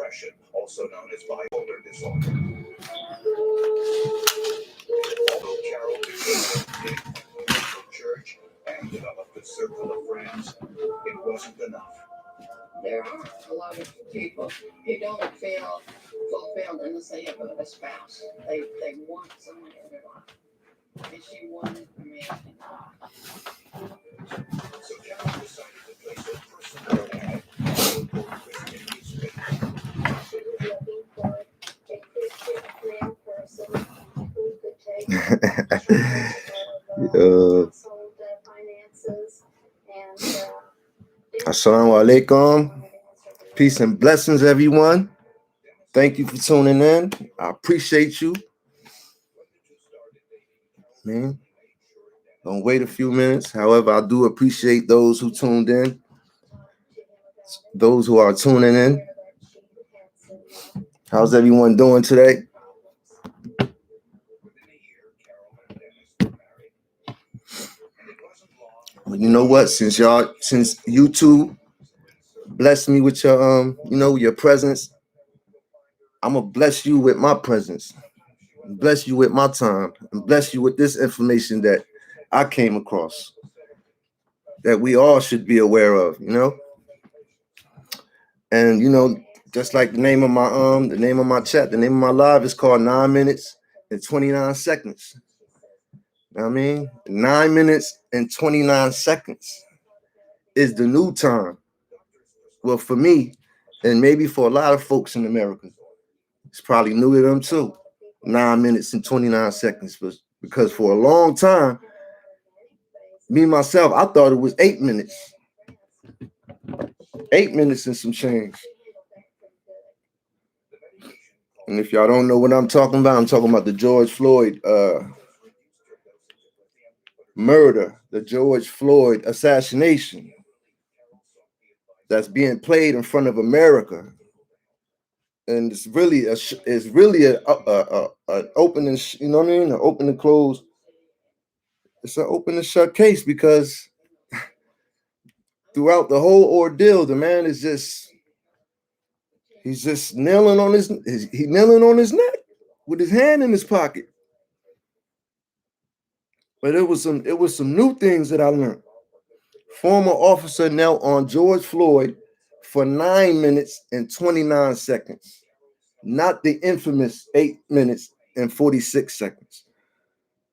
depression, also known as bipolar disorder. Although Carol became a church and developed a circle of friends, it wasn't enough. There are a lot of people who don't feel fulfilled unless they have a spouse. They want someone in their life. And she wanted a man in her life. So Carol decided to place a personal ad in the local Christian newspaper. She was looking for a Christian prayer person who could take household finances and Assalamu alaikum. Peace and blessings, everyone. Thank you for tuning in. I appreciate you. Man, don't wait a few minutes. However, I do appreciate those who tuned in, those who are tuning in. How's everyone doing today? Well, you know what? Since YouTube blessed me with your your presence, I'm gonna bless you with my presence, bless you with my time, and bless you with this information that I came across that we all should be aware of, And just like the name of my chat, the name of my live is called 9 minutes and 29 seconds. You know what I mean? 9 minutes and 29 seconds is the new time. Well, for me, and maybe for a lot of folks in America, it's probably new to them too. 9 minutes and 29 seconds. Because for a long time, me myself, I thought it was 8 minutes. 8 minutes and some change. And if y'all don't know what I'm talking about the George Floyd murder, the George Floyd assassination that's being played in front of America. And it's really an open and an open and close. It's an open and shut case because throughout the whole ordeal, the man is he's just kneeling on his neck with his hand in his pocket. But it was some new things that I learned. Former officer knelt on George Floyd for 9 minutes and 29 seconds, not the infamous 8 minutes and 46 seconds.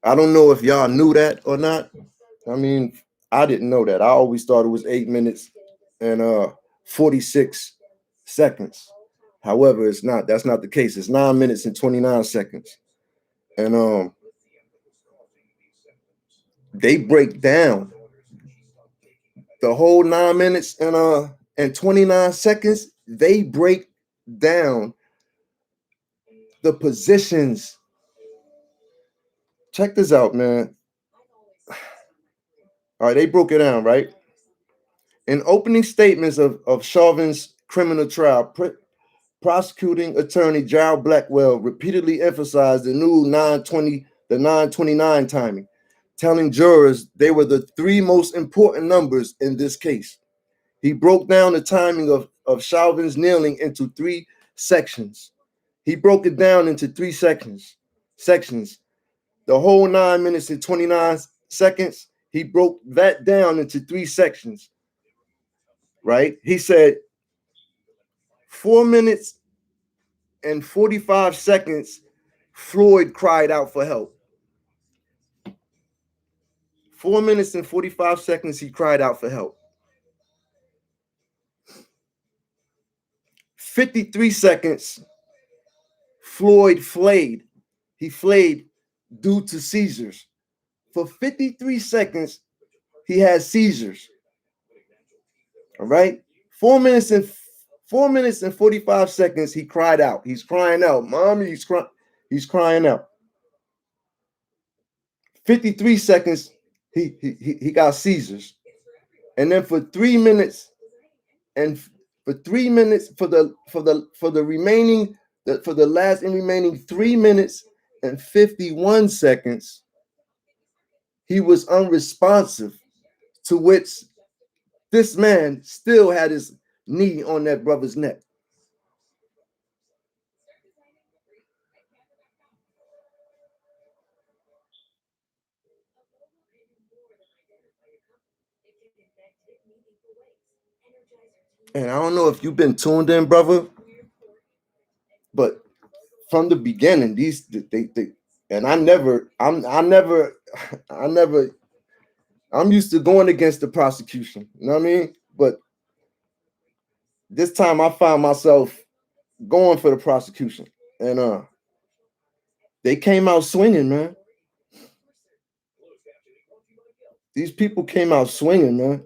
I don't know if y'all knew that or not. I mean, I didn't know that. I always thought it was 8 minutes and 46 seconds. However, it's not. That's not the case. It's 9 minutes and 29 seconds. And they break down the whole 9 minutes and 29 seconds. They break down the positions. Check this out, man. All right, they broke it down, right? In opening statements of Chauvin's criminal trial, prosecuting attorney Gerald Blackwell repeatedly emphasized the new 929 timing, telling jurors they were the three most important numbers in this case. He broke down the timing of Chauvin's kneeling into three sections. He broke it down into three sections. The whole 9 minutes and 29 seconds, he broke that down into three sections, right? He said 4 minutes and 45 seconds, Floyd cried out for help. 4 minutes and 45 seconds, he cried out for help. 53 seconds, Floyd flayed. He flayed due to seizures. For 53 seconds, he had seizures. All right? 4 minutes and 45 seconds, he cried out. He's crying out. Mommy, he's crying out. 53 seconds, he got seizures. And then for 3 minutes and for the last and remaining 3 minutes and 51 seconds, he was unresponsive, to which this man still had his knee on that brother's neck. And I don't know if you've been tuned in, brother, but from the beginning, they and I never, I never, I'm used to going against the prosecution. You know what I mean? But this time I found myself going for the prosecution, and they came out swinging, man. These people came out swinging, man.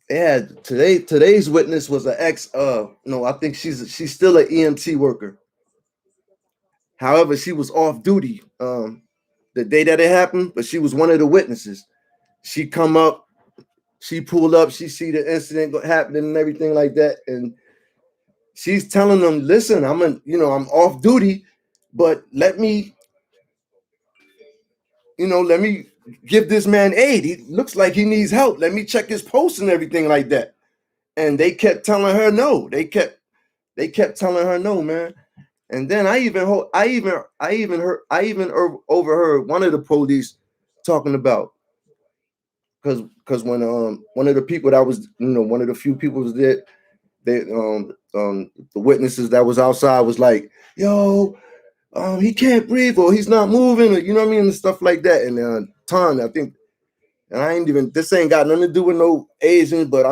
Yeah, today's witness was an ex. No, I think she's still an EMT worker. However, she was off duty the day that it happened, but she was one of the witnesses. She come up, she pulled up, she see the incident happening and everything like that, and she's telling them, "Listen, I'm off duty, but let me give this man aid. He looks like he needs help. Let me check his pulse and everything like that." And they kept telling her no. They kept telling her no, man. And then I even overheard one of the police talking about, because when one of the people that was, one of the few people was there, they the witnesses that was outside was like, "Yo, he can't breathe, or he's not moving," or, you know what I mean, and stuff like that. And Ton, I think, and I ain't even, this ain't got nothing to do with no Asian, but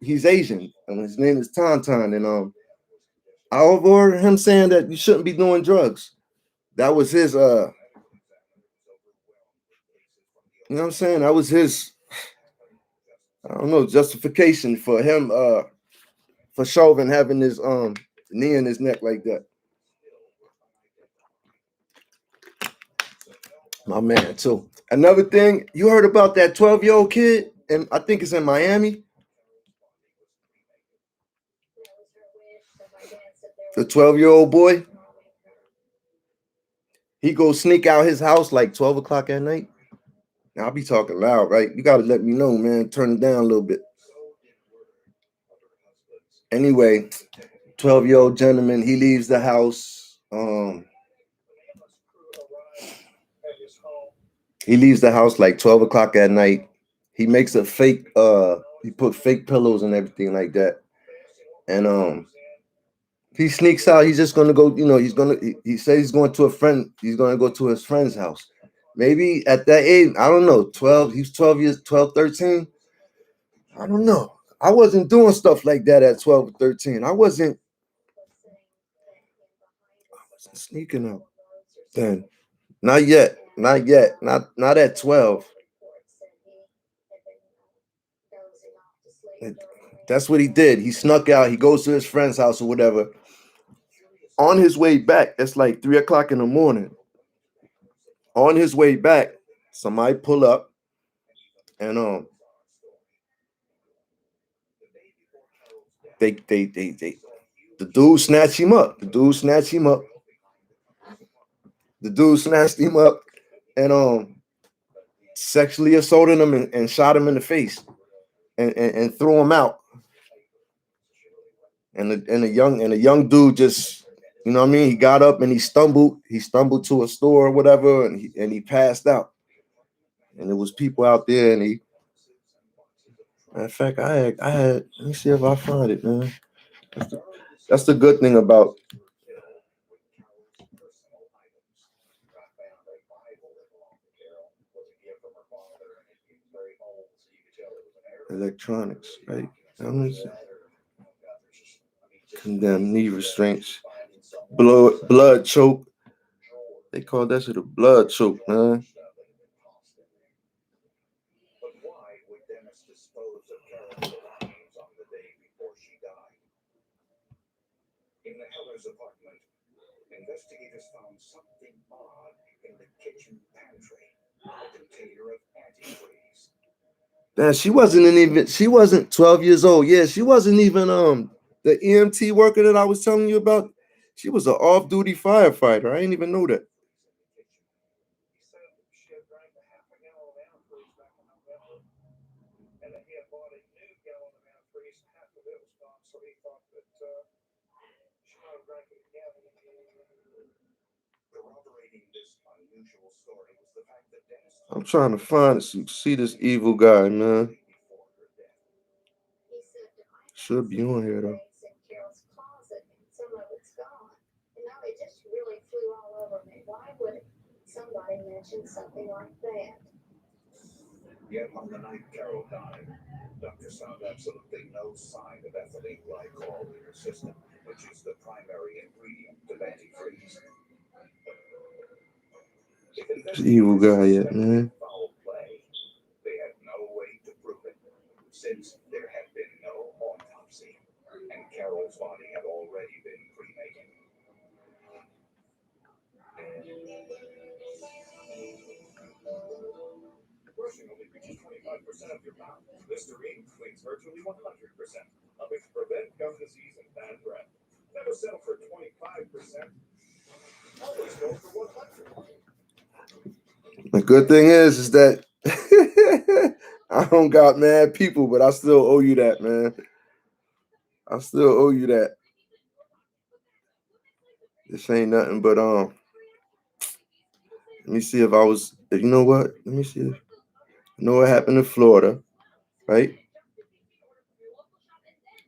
he's Asian, and his name is Ton, and I overheard him saying that you shouldn't be doing drugs. That was his you know what I'm saying? That was his, I don't know, justification for him for Chauvin having his knee in his neck like that. My man, too. Another thing, you heard about that 12-year-old kid, and I think it's in Miami. The 12-year-old boy, he goes sneak out his house like 12 o'clock at night. Now I'll be talking loud, right? You gotta let me know, man. Turn it down a little bit. Anyway, 12-year-old gentleman, he leaves the house. He leaves the house like 12 o'clock at night. He makes a fake he put fake pillows and everything like that. And he sneaks out. He's just gonna go, he says he's going to a friend, he's gonna go to his friend's house. Maybe at that age, I don't know, 12, he's 12 years, 12, 13. I don't know. I wasn't doing stuff like that at 12 or 13. I wasn't sneaking out then. Not yet. Not yet. Not at 12. That's what he did. He snuck out. He goes to his friend's house or whatever. On his way back, it's like 3 o'clock in the morning. On his way back, somebody pull up, and they the dude snatched him up. The dude snatched him up and sexually assaulted him and shot him in the face and threw him out. And a young dude just, you know what I mean, he got up and he stumbled to a store or whatever, and he passed out. And there was people out there, and he, matter of fact, I had let me see if I find it, man. That's the good thing about electronics, right? I'm just condemn knee restraints, blood choke. They call that shit a blood choke, man. But why would Dennis dispose of Carol's belongings on the day before she died? In the Heller's apartment, investigators found something odd in the kitchen pantry, a container of antifreeze. Man, she wasn't 12 years old. Yeah, she wasn't even the EMT worker that I was telling you about. She was an off-duty firefighter. I didn't even know that. He said she had drank a half a gallon of antifreeze back in November, and that he had bought a new gallon of antifreeze, and half of it was Corroborating this unusual story was the fact that Dennis I'm trying to find it so you can see this evil guy, man. before her death. Should be on here though. In Carol's closet, and some of it's gone. You know, it just really flew all over me. Why would somebody mention something like that? Yet on the night Carol died, doctors found absolutely no sign of ethylene glycol in her system, which is the primary ingredient of antifreeze. This evil guy yet, man. Foul play, they had no way to prove it, since there had been no autopsy, and Carol's body had already been cremated. Brushing only reaches 25% of your mouth. Listerine cleans virtually 100%, helping to prevent gum disease and bad breath. Never settle for 25%. Always go for 100%. The good thing is that I don't got mad people, but I still owe you that, man. I still owe you that. This ain't nothing but let me see if I was, you know what? Let me see if you know what happened in Florida, right?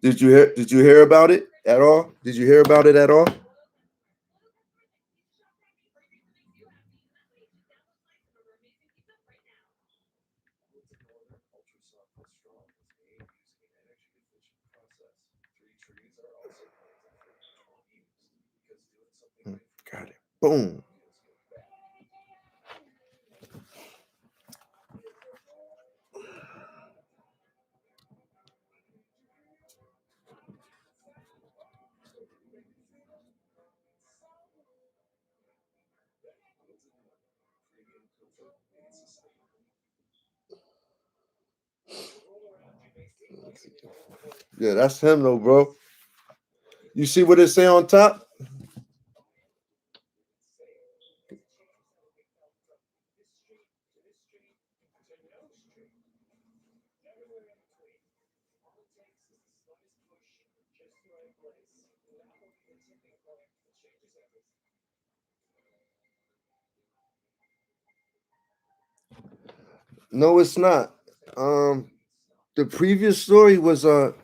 Did you hear about it at all? Did you hear about it at all? Got it. Boom. Yeah, that's him though, bro. You see what it say on top? No, it's not. The previous story was what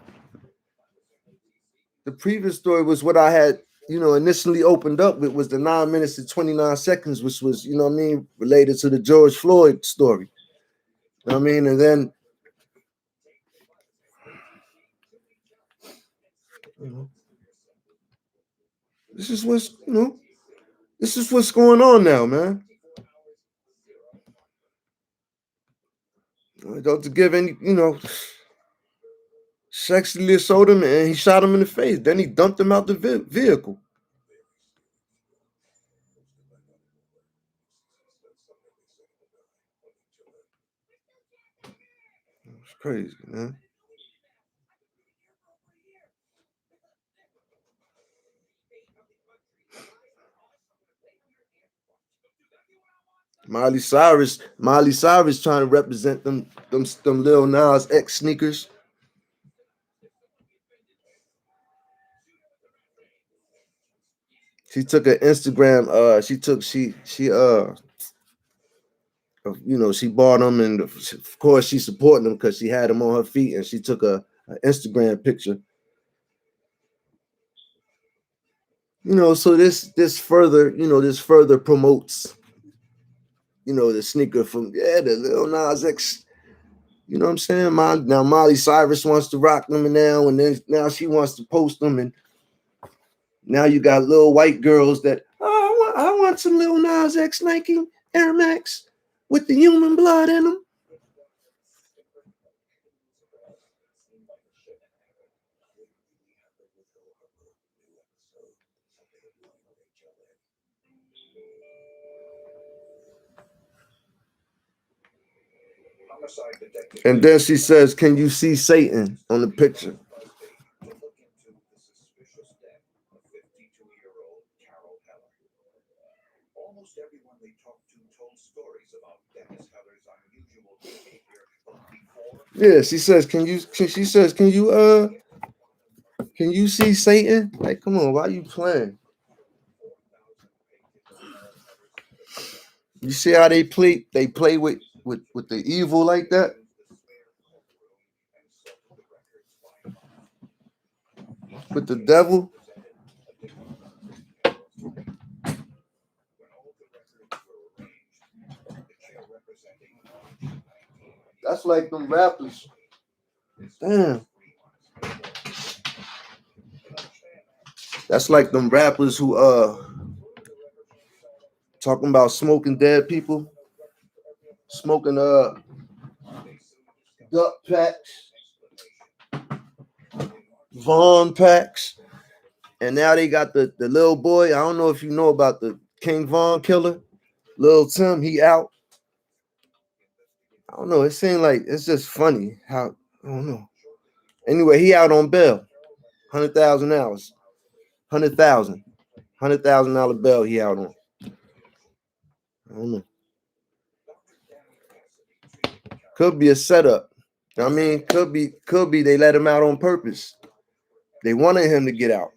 I had, initially opened up with, was the 9 minutes and 29 seconds, which was, related to the George Floyd story. You know what I mean? And then this is what's going on now, man. Don't to give any, sexually assaulted him and he shot him in the face. Then he dumped him out the vehicle. It's crazy, man. Miley Cyrus trying to represent them Lil Nas X sneakers. She took an Instagram. She bought them, and of course she supporting them because she had them on her feet, and she took an Instagram picture. So this further promotes, the sneaker from the Lil Nas X. You know what I'm saying? Now Miley Cyrus wants to rock them and now she wants to post them, and now you got little white girls that I want some Lil Nas X Nike Air Max with the human blood in them. And then she says, "Can you see Satan on the picture?" Almost everyone they talked to told stories about Dennis Heller's unusual behavior before. Yeah, she says, can you see Satan? Like, come on, why are you playing? You see how they play? They play with the evil like that. With the devil. That's like them rappers. Damn. That's like them rappers who talking about smoking dead people, smoking duck packs, Vaughn packs, and now they got the little boy. I don't know if you know about the King Von killer, Lil Tim. He out. I don't know. It seemed like it's just funny how I don't know. Anyway, he out on bail, $100,000, $100,000 bail. He out on. I don't know. Could be a setup. I mean, could be they let him out on purpose. They wanted him to get out.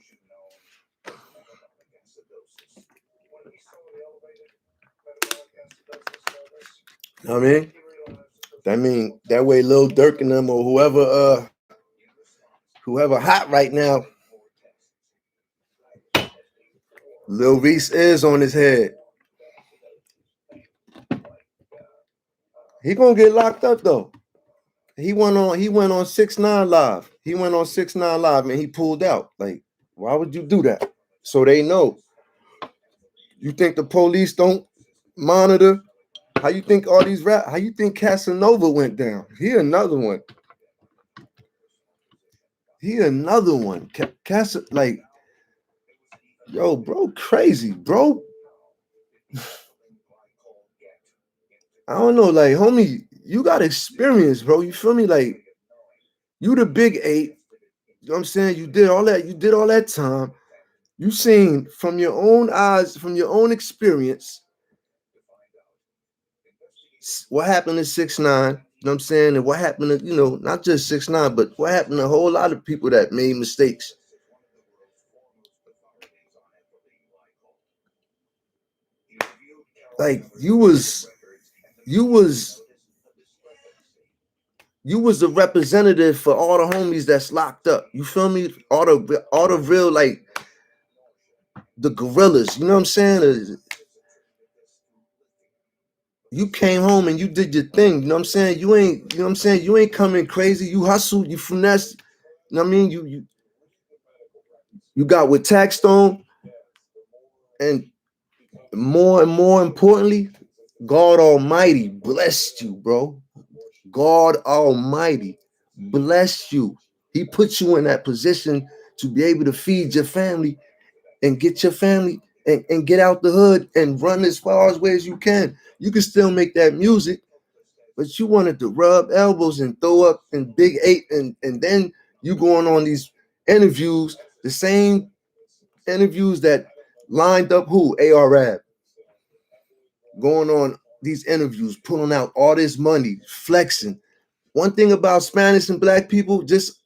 I mean, that way Lil Durk and them or whoever hot right now, Lil Reese is on his head. He gonna get locked up though. He went on 6ix9ine Live. He went on 6ix9ine Live and he pulled out. Like, why would you do that? So they know. You think the police don't monitor? How you think all these how you think Casanova went down? He another one. Like, yo, bro, crazy, bro. I don't know, like, homie, you got experience, bro. You feel me? Like, you the big 8. You know what I'm saying? You did all that time. You seen from your own eyes, from your own experience, what happened to 6ix9ine, you know what I'm saying? And what happened to, not just 6ix9ine, but what happened to a whole lot of people that made mistakes. Like, you was a representative for all the homies that's locked up. You feel me? All the real, like, the gorillas, you know what I'm saying? You came home and you did your thing, you know what I'm saying? You ain't coming crazy. You hustled, you finesse, you know what I mean? You got with Taxstone, and more importantly, God Almighty blessed you, bro. God Almighty blessed you. He put you in that position to be able to feed your family and get your family and get out the hood and run as far away as you can. You can still make that music, but you wanted to rub elbows and throw up in Big 8, and then you going on these interviews, the same interviews that lined up who? A.R.Ab. Going on these interviews, pulling out all this money, flexing. One thing about Spanish and Black people, just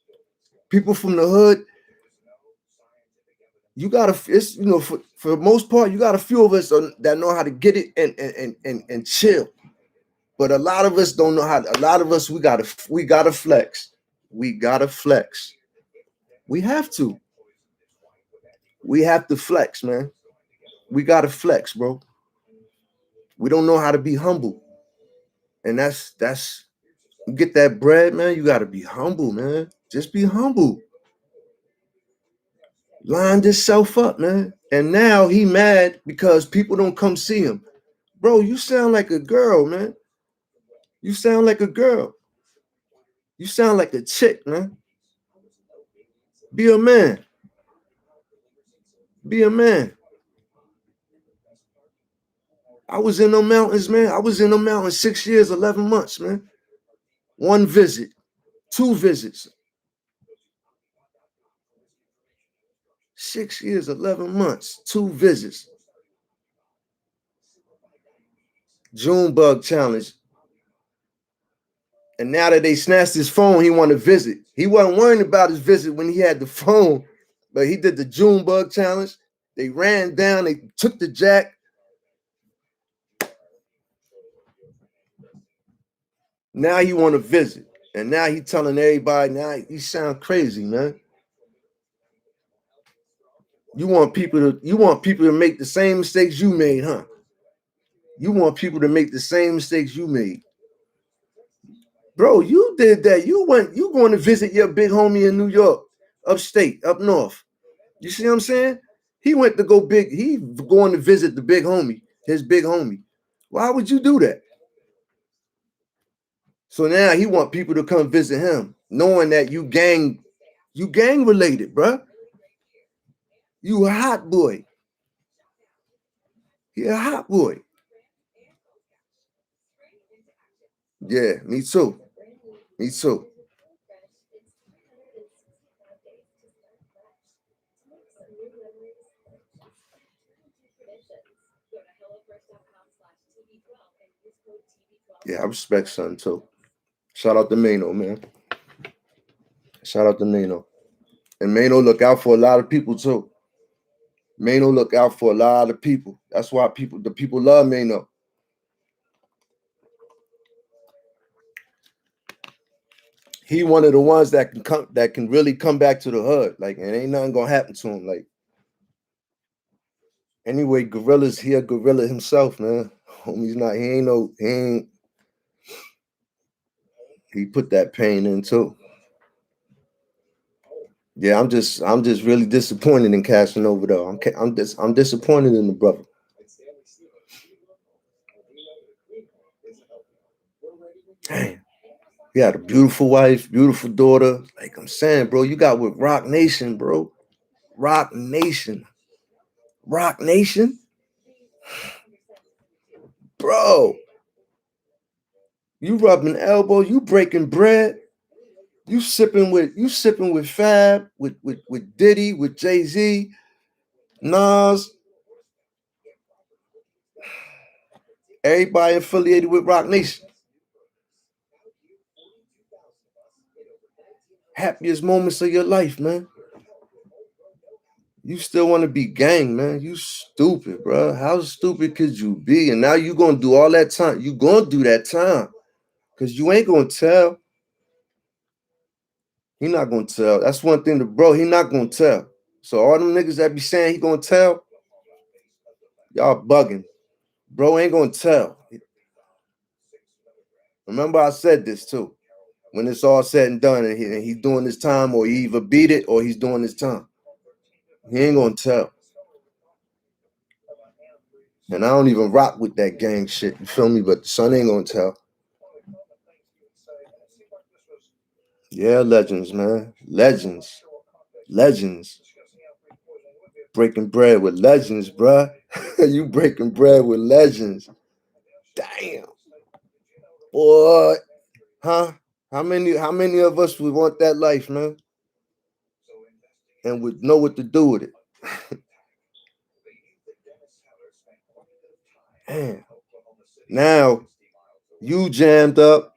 people from the hood, you gotta, it's, for the most part, you got a few of us that know how to get it and chill. But a lot of us don't know how. A lot of us, we gotta flex. We gotta flex. We have to. We have to flex, man. We gotta flex, bro. We don't know how to be humble, and that's you get that bread, man. You gotta be humble, man. Just be humble. Line yourself up, man. And now he mad because people don't come see him. Bro, you sound like a girl, man. You sound like a girl. You sound like a chick, man. Be a man. Be a man. I was in the mountains, man. I was in the mountains 6 years, 11 months, man. 1 visit, 2 visits. 6 years, 11 months, 2 visits. Junebug challenge. And now that they snatched his phone, he wanted to visit. He wasn't worrying about his visit when he had the phone, but he did the Junebug challenge. They ran down, they took the jack. Now he want to visit, and now he telling everybody. Now he sound crazy, man. You want people to make the same mistakes you made, huh? You want people to make the same mistakes you made. Bro, you did that. You going to visit your big homie in New York, upstate, up north. You see what I'm saying? He went to go big. He going to visit the big homie, his big homie. Why would you do that? So now he want people to come visit him, knowing that you gang related, bro. You a hot boy. He a hot boy. Yeah, me too. Me too. Yeah, I respect son too. Shout out to Mano, man. Shout out to Mano. And Mano look out for a lot of people too. Mano look out for a lot of people. That's why the people love Mano. He one of the ones that can really come back to the hood. Like, and ain't nothing gonna happen to him. Like, anyway, Gorilla's he a gorilla himself, man. Homie's not. He put that pain in too. Yeah, I'm just really disappointed in Casanova though. I'm disappointed in the brother. Damn. You had a beautiful wife, beautiful daughter. Like I'm saying, bro, you got with Rock Nation, bro. Rock Nation. Rock Nation? Bro. You rubbing elbows, you breaking bread. You sipping with Fab, with Diddy, with Jay-Z, Nas. Everybody affiliated with Rock Nation. Happiest moments of your life, man. You still want to be gang, man. You stupid, bro. How stupid could you be? And now you going to do all that time. You going to do that time. Because you ain't going to tell. He not going to tell. That's one thing, bro. He not going to tell. So all them niggas that be saying he going to tell, y'all bugging. Bro ain't going to tell. Remember I said this too. When it's all said and done and he's doing his time, or he either beat it or he's doing his time. He ain't going to tell. And I don't even rock with that gang shit. You feel me? But the son ain't going to tell. Yeah, legends, man. Legends. Breaking bread with legends, bruh. You breaking bread with legends. Damn. Boy. Huh? How many of us would want that life, man? And would know what to do with it. Damn. Now you jammed up,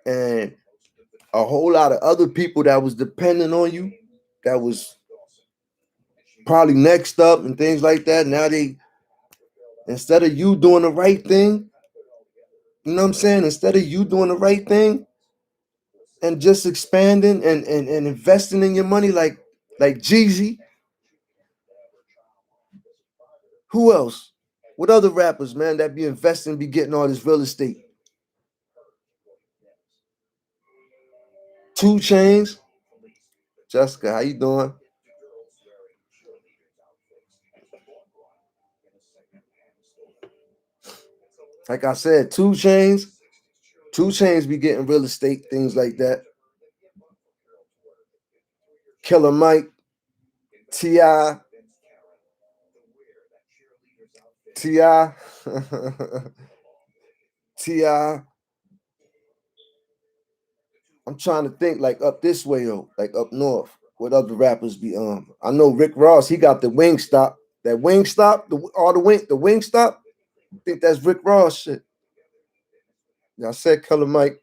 and a whole lot of other people that was depending on you, that was probably next up and things like that. Now they, instead of you doing the right thing, you know what I'm saying? Instead of you doing the right thing and just expanding and investing in your money like Jeezy. Who else? What other rappers, man, that be investing, be getting all this real estate? 2 Chainz. Jessica, how you doing? Like I said, 2 Chainz. 2 Chainz be getting real estate, things like that. Killer Mike, T.I. I'm trying to think, like up this way, though, like up north. What other rappers be I know Rick Ross, he got the Wingstop. That Wingstop, the Wingstop. I think that's Rick Ross shit. I said Killer Mike.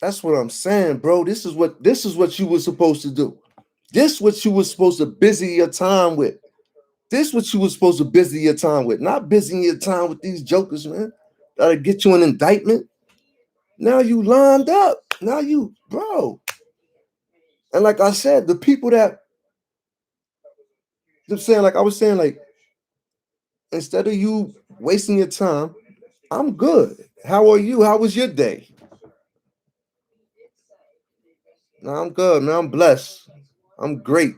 That's what I'm saying, bro. This is what you were supposed to do. This is what you were supposed to busy your time with. This what you was supposed to busy your time with, not busy your time with these jokers, man. That'll get you an indictment. Now you lined up. Now you, bro. And like I said, the people that I'm saying, like I was saying, like, instead of you wasting your time, I'm good. How are you? How was your day? No, I'm good, man. I'm blessed. I'm great.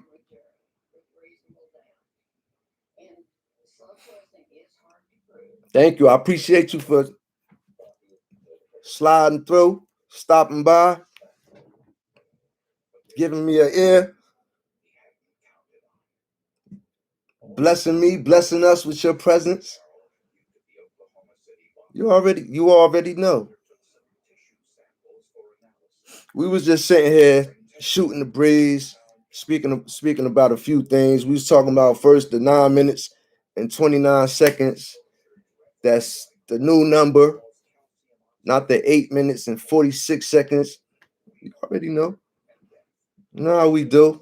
Thank you. I appreciate you for sliding through, stopping by, giving me an ear, blessing me, blessing us with your presence. You already know. We was just sitting here shooting the breeze, speaking about a few things. We was talking about first the 9 minutes and 29 seconds. That's the new number, not the 8 minutes and 46 seconds. You already know. You know how we do.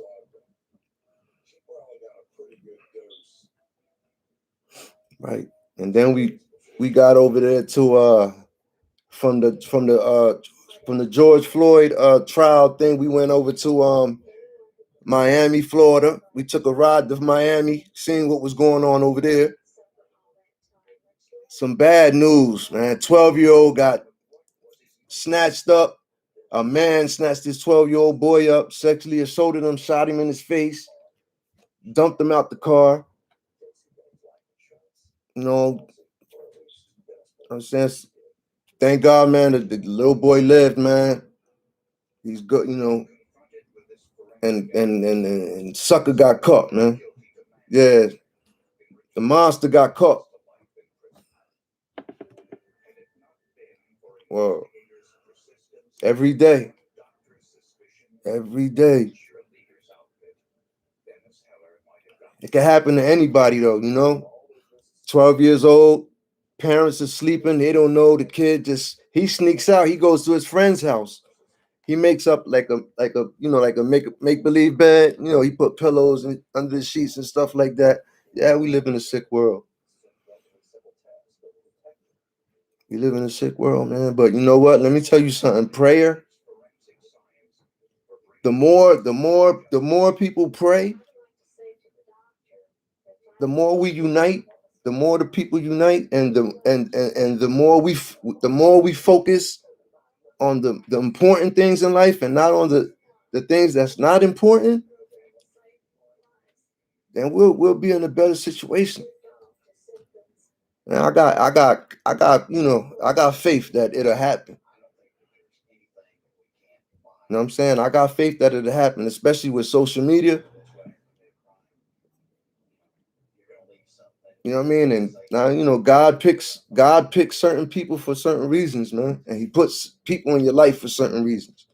Right. And then we got over there to from the George Floyd trial thing. We went over to Miami, Florida. We took a ride to Miami, seeing what was going on over there. Some bad news, man. 12-year-old got snatched up. A man snatched his 12-year-old boy up, sexually assaulted him, shot him in his face, dumped him out the car. You know, I'm saying, thank God, man, the little boy lived, man. He's good, you know. And sucker got caught, man. Yeah, the monster got caught. Well, every day. It can happen to anybody, though, you know. 12 years old, parents are sleeping, they don't know. The kid he sneaks out, he goes to his friend's house. He makes up like a make-believe bed. You know, he put pillows under the sheets and stuff like that. Yeah, we live in a sick world. We live in a sick world, man. But you know what? Let me tell you something. Prayer. The more people pray, the more we unite. The more the people unite, and the more we focus on the important things in life and not on the things that's not important, then we'll be in a better situation. And I got faith that it'll happen. You know what I'm saying? I got faith that it'll happen, especially with social media. You know what I mean? And now, you know, God picks certain people for certain reasons, man. And he puts people in your life for certain reasons.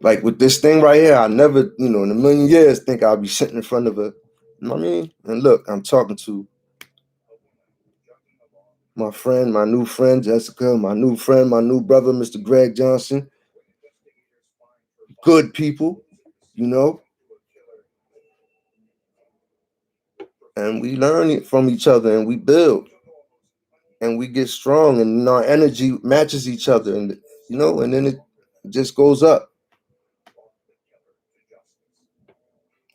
Like with this thing right here, I never, in a million years think I'll be sitting in front of a, you know what I mean? And look, I'm talking to my friend, my new friend, Jessica, my new friend, my new brother, Mr. Greg Johnson. Good people, you know. And we learn it from each other and we build and we get strong and our energy matches each other and, and then it just goes up.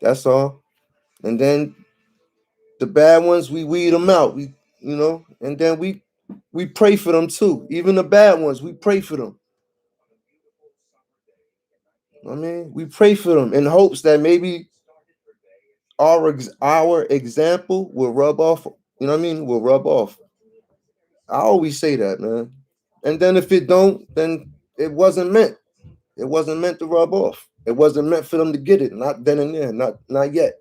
That's all. And then the bad ones, we weed them out. And then we pray for them too. Even the bad ones, we pray for them. I mean, we pray for them in hopes that maybe our example will rub off. You know what I mean? Will rub off. I always say that, man. And then if it don't, then it wasn't meant. It wasn't meant to rub off. It wasn't meant for them to get it. Not then and there. Not yet.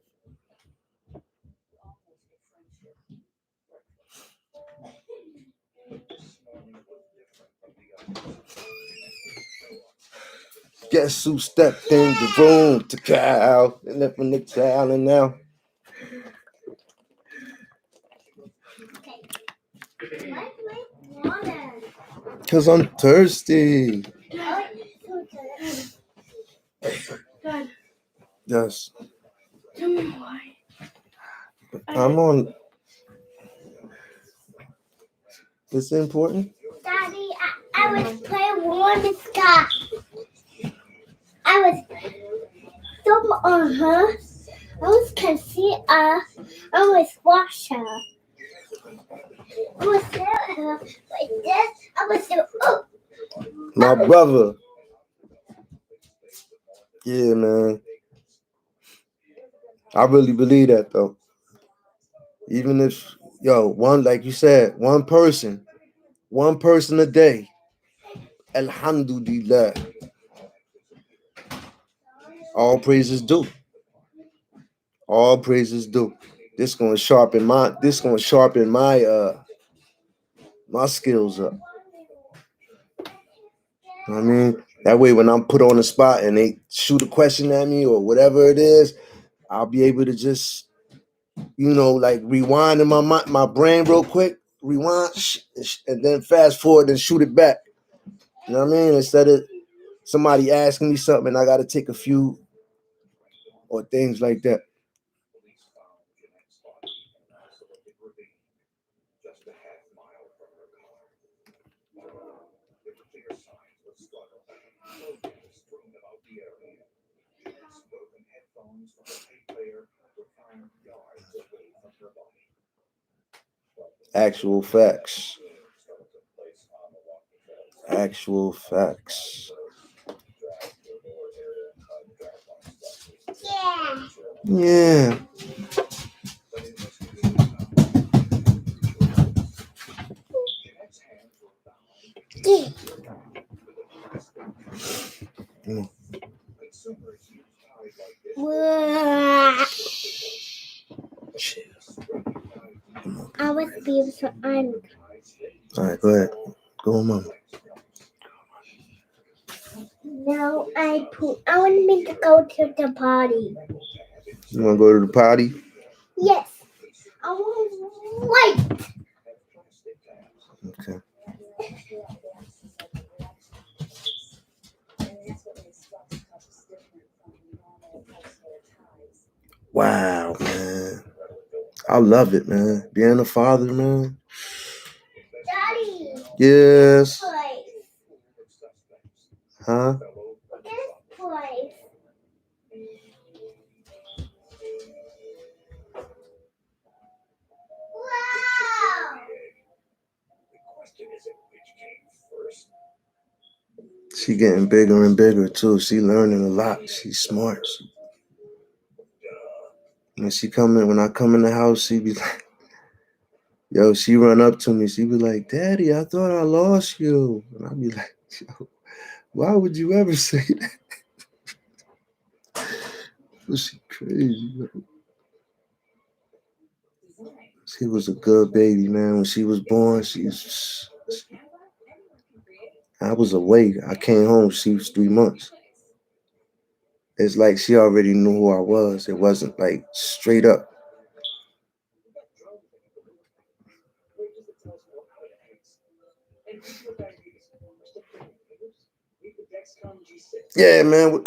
Guess who stepped in the room to Cal and left from the child and now. Cause I'm thirsty. Yes. I'm on. It's important. Daddy, I was playing Warner Scott. I was I was can see I was wash her. I was tell her like this. I was do My brother. Yeah, man. I really believe that though. Even if one, like you said, one person a day. Alhamdulillah. All praises due. All praises due. This gonna sharpen my my skills up. I mean, that way when I'm put on the spot and they shoot a question at me or whatever it is, I'll be able to just, like rewind in my brain real quick, rewind, and then fast forward and shoot it back. You know what I mean? Instead of somebody asking me something and I got to take a few or things like that. Actual facts. Actual facts. Yeah. I was being so angry. All right, go ahead. Go on, Mom. Now I want me to go to the party. You want to go to the party? Yes. I want to wait. Okay. Wow, man. I love it, man. Being a father, man. Daddy. Yes. Place. Huh? This place. Wow. She getting bigger and bigger too. She learning a lot. She's smart. When I come in the house, she be like, she run up to me. She be like, Daddy, I thought I lost you. And I be like, yo, why would you ever say that? She crazy, yo. She was a good baby, man. When she was born, I was away. I came home. She was 3 months. It's like she already knew who I was. It wasn't like straight up. Yeah, man.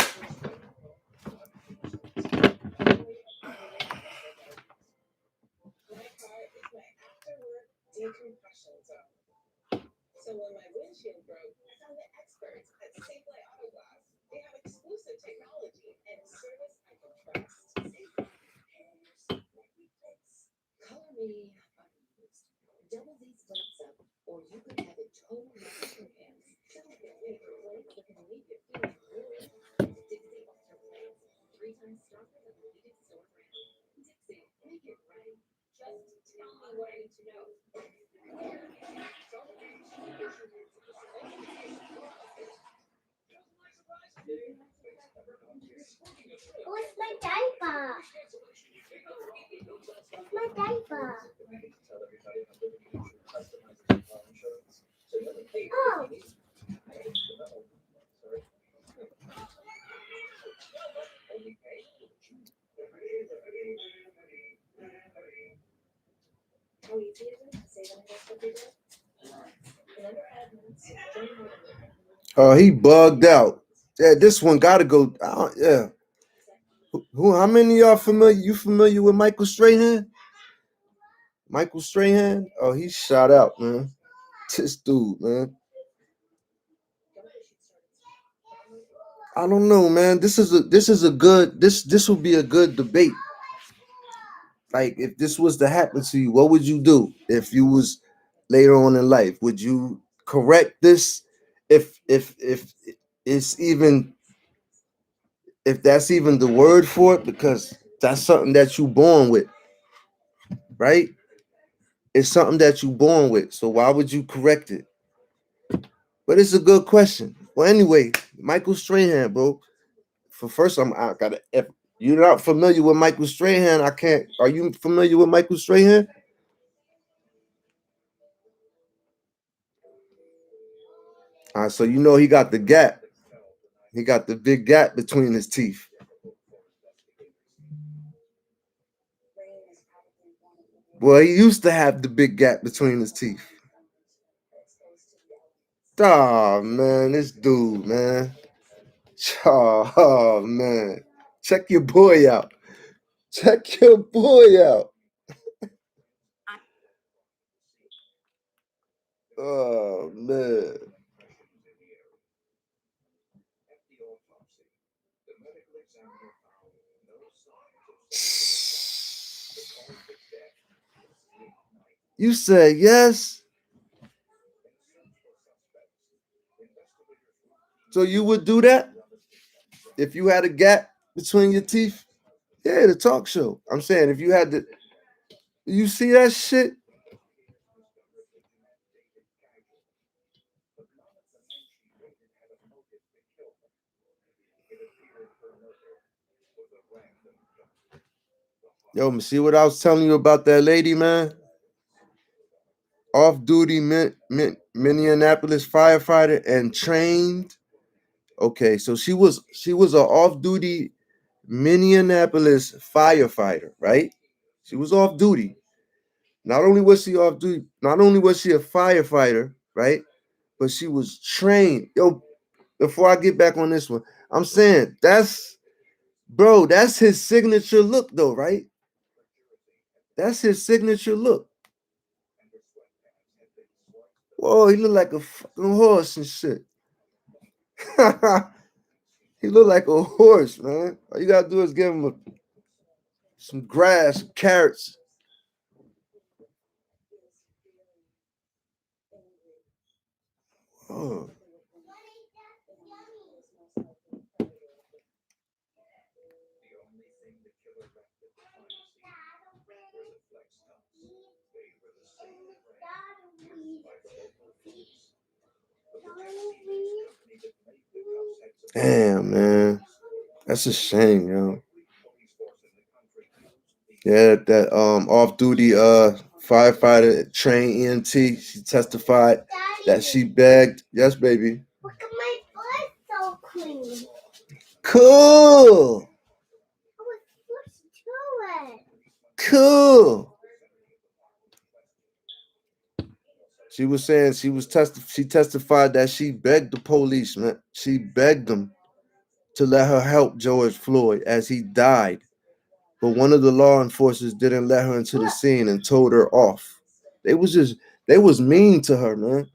So when my windshield broke, I found the experts at Safeway Auto Glass. They have exclusive technology and service I can trust. Color me confused. Double these lights up, or you could have it totally different hands. You can leave you feeling really Dixie Ultra Plants, 3 times stronger than the leading store brand. Dixie, make it right. Just tell me what I need to know. Where's my diaper? My diaper. Oh. Oh, he bugged out. Yeah, this one gotta go. Yeah. How many of y'all familiar? You familiar with Michael Strahan? Michael Strahan? Oh, he shot out, man. This dude, man. I don't know, man. This is a good this will be a good debate. Like, if this was to happen to you, what would you do if you was later on in life? Would you correct this? If it's even if that's even the word for it, because that's something that you born with, right? It's something that you born with. So why would you correct it? But it's a good question. Well, anyway, Michael Strahan, bro. For first, I gotta. If you're not familiar with Michael Strahan, I can't. Are you familiar with Michael Strahan? So you know he got the gap. He got the big gap between his teeth. Well, he used to have the big gap between his teeth. Oh man, this dude, man. Oh man. Check your boy out. Check your boy out. Oh man. You said yes. So you would do that if you had a gap between your teeth? Yeah, the talk show. I'm saying, if you had to, you see that shit? Yo, see what I was telling you about that lady, man? Off-duty Minneapolis firefighter and trained. Okay, so she was an off-duty Minneapolis firefighter, right? She was off duty. Not only was she off duty, not only was she a firefighter, right? But she was trained. Yo, before I get back on this one, I'm saying that's his signature look, though, right? That's his signature look. Whoa, he look like a fucking horse and shit. He look like a horse, man. All you gotta do is give him some grass, carrots. Oh. Damn, man. That's a shame, yo. Yeah, that off-duty firefighter trained EMT, she testified that she begged. Yes, baby. Look at my butt, so clean. Cool. I was pushed to it. Cool. She was saying she testified that she begged the police, man. She begged them to let her help George Floyd as he died. But one of the law enforcers didn't let her into the scene and told her off. They was mean to her, man.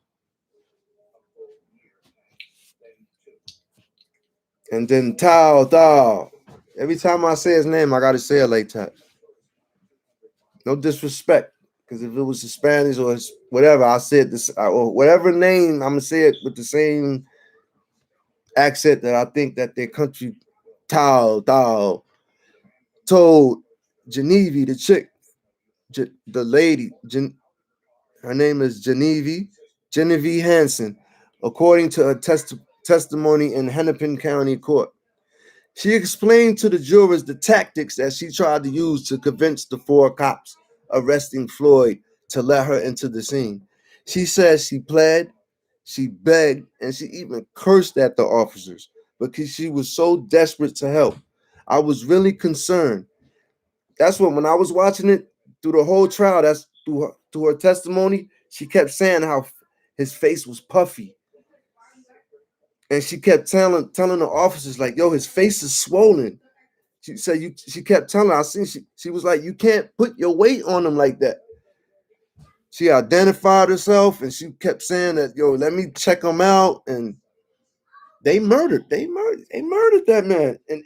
And then Tao. Every time I say his name, I gotta say it like that. No disrespect. Because if it was Spanish or whatever, I said this or whatever name, I'm gonna say it with the same accent that I think that their country Tao told Genevieve, the chick, the lady, her name is Genevieve Hansen, according to a testimony in Hennepin County Court. She explained to the jurors the tactics that she tried to use to convince the 4 cops arresting Floyd to let her into the scene. She says she pled, she begged, and she even cursed at the officers because she was so desperate to help. I was really concerned. That's what, when I was watching it through the whole trial, that's through her testimony, she kept saying how his face was puffy. And she kept telling the officers, like, yo, his face is swollen. She said she kept telling her, I seen she was like, you can't put your weight on them like that. She identified herself and she kept saying that, yo, let me check them out. And they murdered that man. And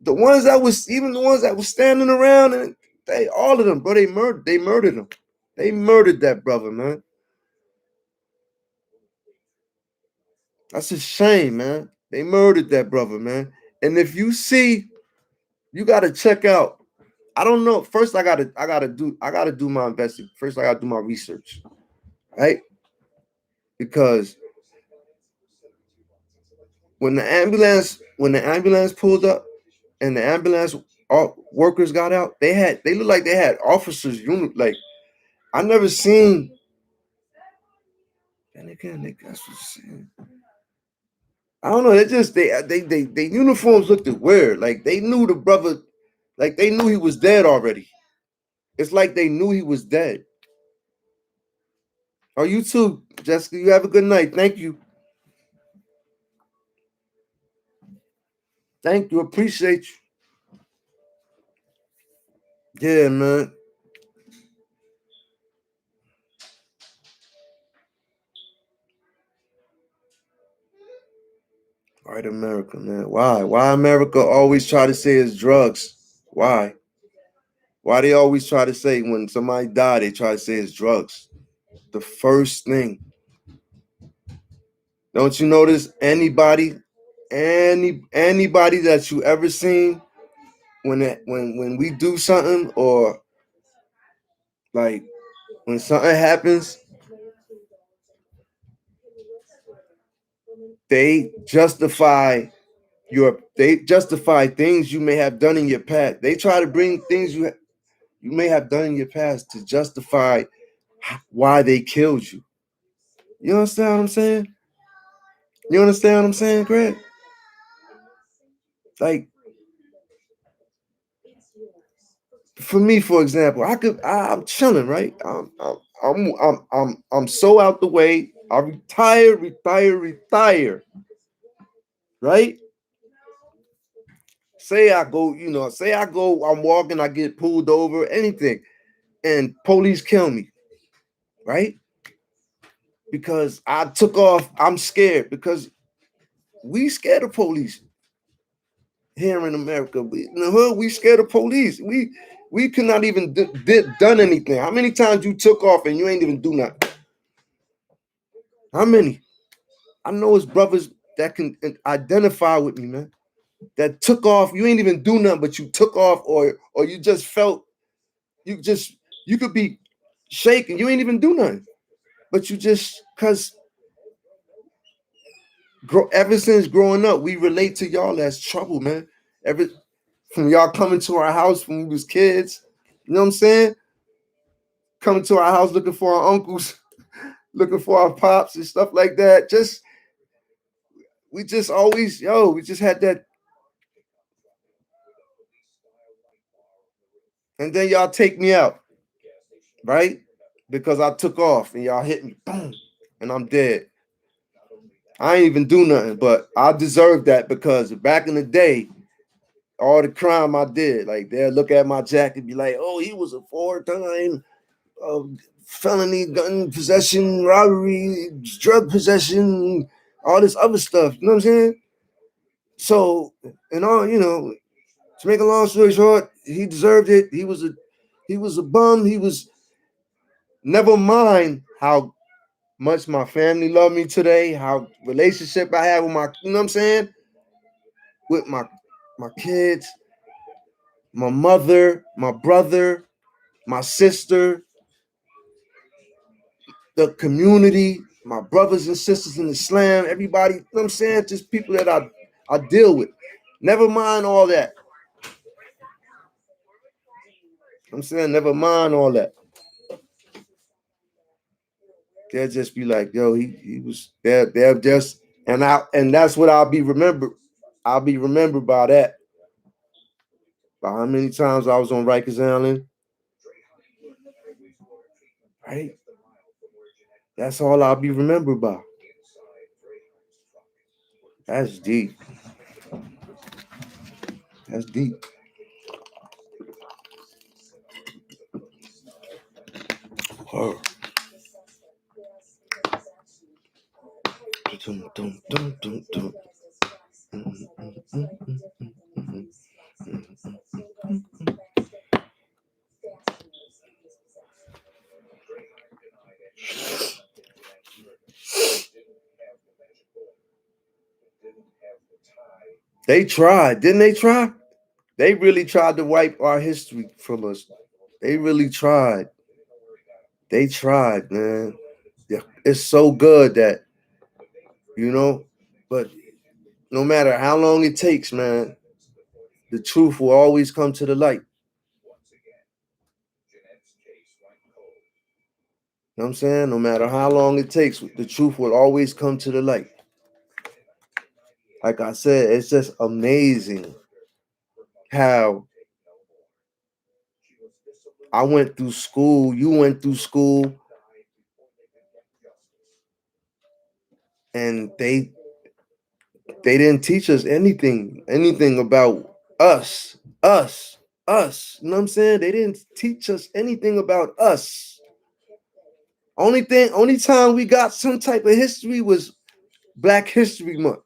the ones that was standing around, and all of them, bro, they murdered him. They murdered that brother, man. That's a shame, man. They murdered that brother, man. And if you see, you gotta check out. I don't know. First, I gotta do my investigation. First, I gotta do my research, right? Because when the ambulance pulled up and the ambulance workers got out, they looked like they had officers unit. Like I never seen. And again, that's what I'm saying. I don't know. It just they uniforms looked weird. Like they knew the brother, like they knew he was dead already. It's like they knew he was dead. Oh, you too, Jessica. You have a good night. Thank you. Thank you. Appreciate you. Yeah, man. White America, man. Why? Why America always try to say it's drugs? Why? Why they always try to say when somebody died, they try to say it's drugs? The first thing. Don't you notice anybody that you ever seen when we do something or like when something happens, they justify things you may have done in your past. They try to bring things you may have done in your past to justify why they killed you. You understand what I'm saying? You understand what I'm saying, Greg? Like for me, for example, I'm chilling, right? I'm so out the way. I retire, right? Say I go, I'm walking, I get pulled over, anything, and police kill me, right? Because I took off, I'm scared because we scared of police here in America. In the hood, we scared of police. We could not even done anything. How many times you took off and you ain't even do nothing? How many? I know it's brothers that can identify with me, man. That took off, you ain't even do nothing, but you took off, or you just felt you could be shaking, you ain't even do nothing, but you just because ever since growing up, we relate to y'all as trouble, man. From y'all coming to our house when we was kids, you know what I'm saying? Coming to our house looking for our uncles, looking for our pops and stuff like that. We just always, we just had that. And then y'all take me out, right? Because I took off and y'all hit me, boom, and I'm dead. I ain't even do nothing, but I deserve that because back in the day, all the crime I did, like they'll look at my jacket, be like, "Oh, he was a 4-time felony, gun possession, robbery, drug possession, all this other stuff." You know what I'm saying? So, and all, to make a long story short, he deserved it. He was a bum. He was, never mind how much my family loved me today, how relationship I have with my, you know what I'm saying? With my kids, my mother, my brother, my sister, the community, my brothers and sisters in Islam, everybody, you know what I'm saying? Just people that I deal with. Never mind all that. I'm saying, never mind all that. They'll just be like, yo, he was there. They'll just, and that's what I'll be remembered. I'll be remembered by that. By how many times I was on Rikers Island. Right? That's all I'll be remembered by. That's deep. That's deep. Her. Dum, dum, dum, dum, dum. They tried, didn't they try? They really tried to wipe our history from us. They really tried. They tried, man. Yeah, it's so good that, but no matter how long it takes, man, the truth will always come to the light. You know what I'm saying? No matter how long it takes, the truth will always come to the light. Like I said, it's just amazing how I went through school, you went through school, and they didn't teach us anything about us. You know what I'm saying? They didn't teach us anything about us. Only time we got some type of history was Black History Month.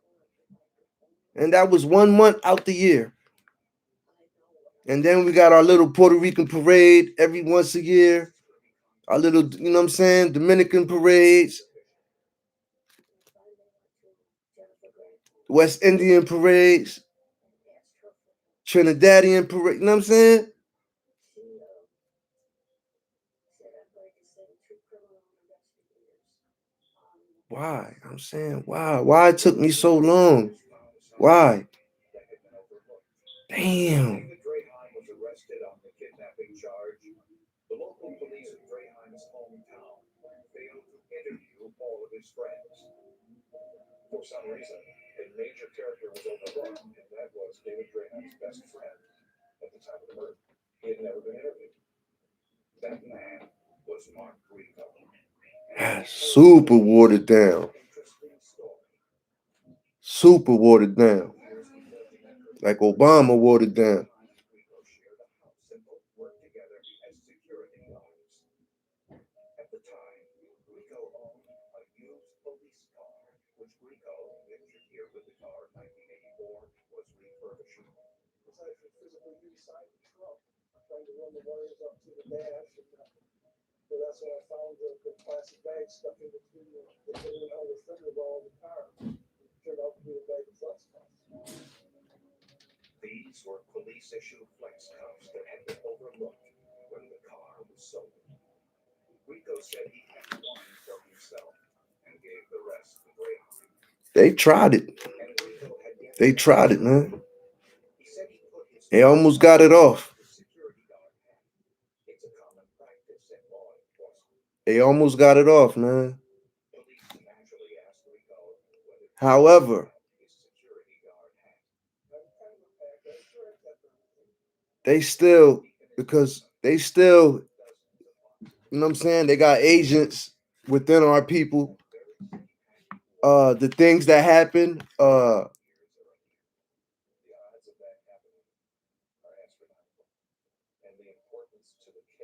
And that was 1 month out the year. And then we got our little Puerto Rican parade every once a year. Our little, you know what I'm saying, Dominican parades. West Indian parades. Trinidadian parade, you know what I'm saying? Why? I'm saying, why? Why it took me so long? Why? Damn. The local police in Draheim's hometown failed to interview all of his friends. For some reason, a major character was overlooked, and that was David Draheim's best friend at the time of the murder. He had never been interviewed. That man was Mark Grieco. Super watered down. Super watered down. Like Obama watered down. At the time, Grieco owned a used police car, which Grieco, pictured here with the car in 1984, was refurbishing. It's actually physically inside the trunk, trying to run the wires up to the dash. So that's when I found the plastic bag stuck in between the trigger ball of the car. It turned out to be a bag of flex cuffs. These were police-issue flex cuffs that had been overlooked when the car was sold. Grieco said he had one for himself and gave the rest to Draheim. They tried it. They tried it, man. He said he put his They almost got it off. security guard hat. It's a common practice in law enforcement. They almost got it off, man. Police naturally asked Grieco whether However, his security guard hat. they still, you know what I'm saying? They got agents within our people. The things that happen,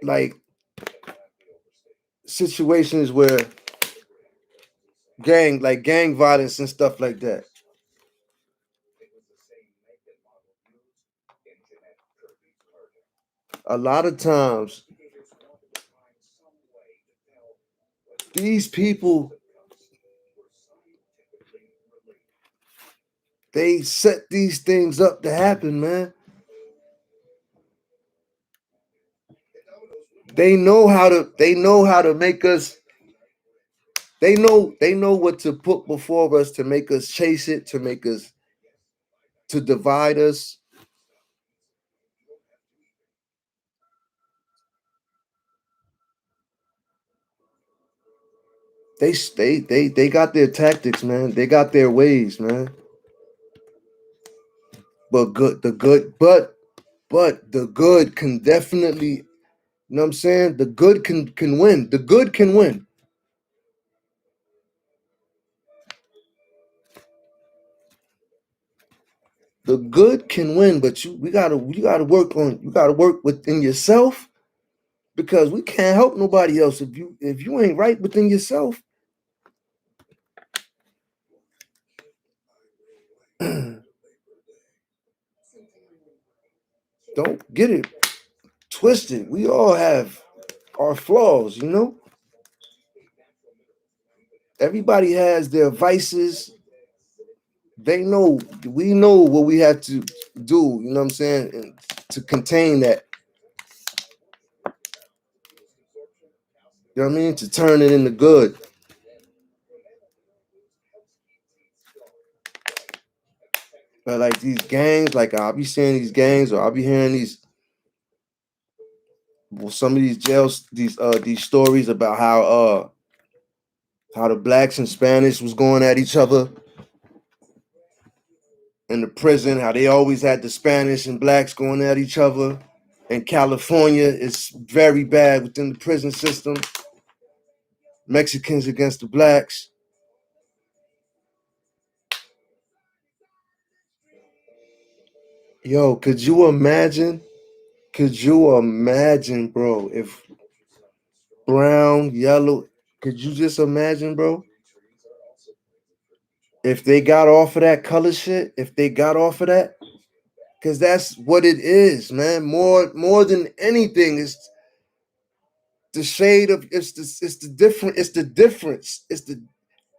like situations where gang violence and stuff like that. A lot of times, these people, they set these things up to happen, man. They know how to make us. They know what to put before us to make us chase it, to divide us. They got their tactics, man. They got their ways, man. But the good can definitely, you know what I'm saying? The good can win. The good can win. the good can win, but you gotta work within yourself, because we can't help nobody else if you ain't right within yourself. Don't get it twisted. We all have our flaws, you know. Everybody has their vices. We know what we have to do, you know what I'm saying, and to contain that. You know what I mean? To turn it into good. But like these gangs, like I'll be seeing these gangs, or I'll be hearing some of these jails, these stories about how the blacks and Spanish was going at each other in the prison, how they always had the Spanish and blacks going at each other. In California, it's very bad within the prison system. Mexicans against the blacks. Yo, could you imagine, bro, if brown, yellow, could you just imagine, bro? If they got off of that color shit, because that's what it is, man. More than anything, it's the shade of it's the difference.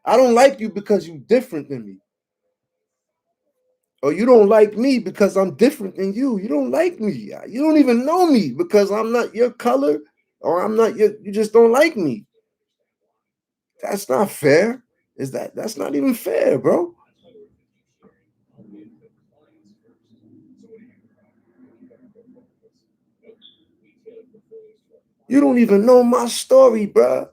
I don't like you because you're different than me. Or you don't like me because I'm different than you. You don't like me. You don't even know me because I'm not your color, or I'm not you just don't like me. That's not fair. That's not even fair, bro. You don't even know my story, bro.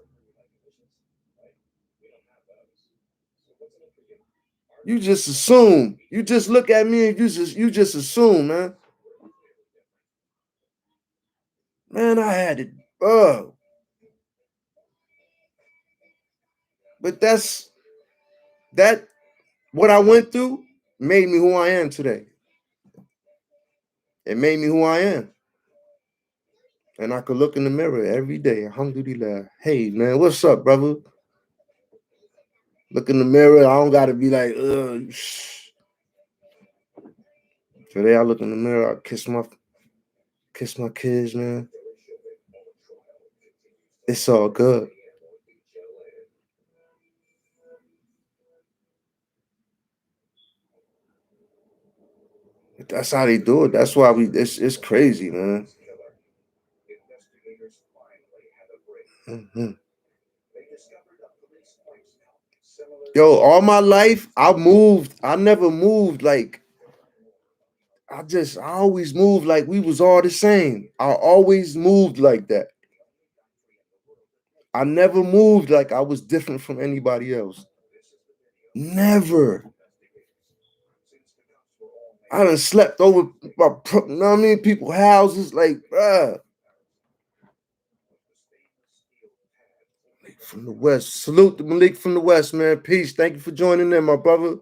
You just assume. You just look at me and you just assume, man. Man, I had it, bro. But that what I went through made me who I am today. It made me who I am. And I could look in the mirror every day. Alhamdulillah. Hey, man, what's up, brother? Look in the mirror. I don't got to be like, ugh. Today I look in the mirror. I kiss my kids, man. It's all good. That's how they do it. That's why it's crazy, man. Mm-hmm. Yo, all my life, I never moved like, I always moved like we was all the same. I always moved like that. I never moved like I was different from anybody else. Never. I done slept over my, you know what I mean, people's houses, like, bruh. From the West. Salute to Malik from the West, man. Peace. Thank you for joining in, my brother.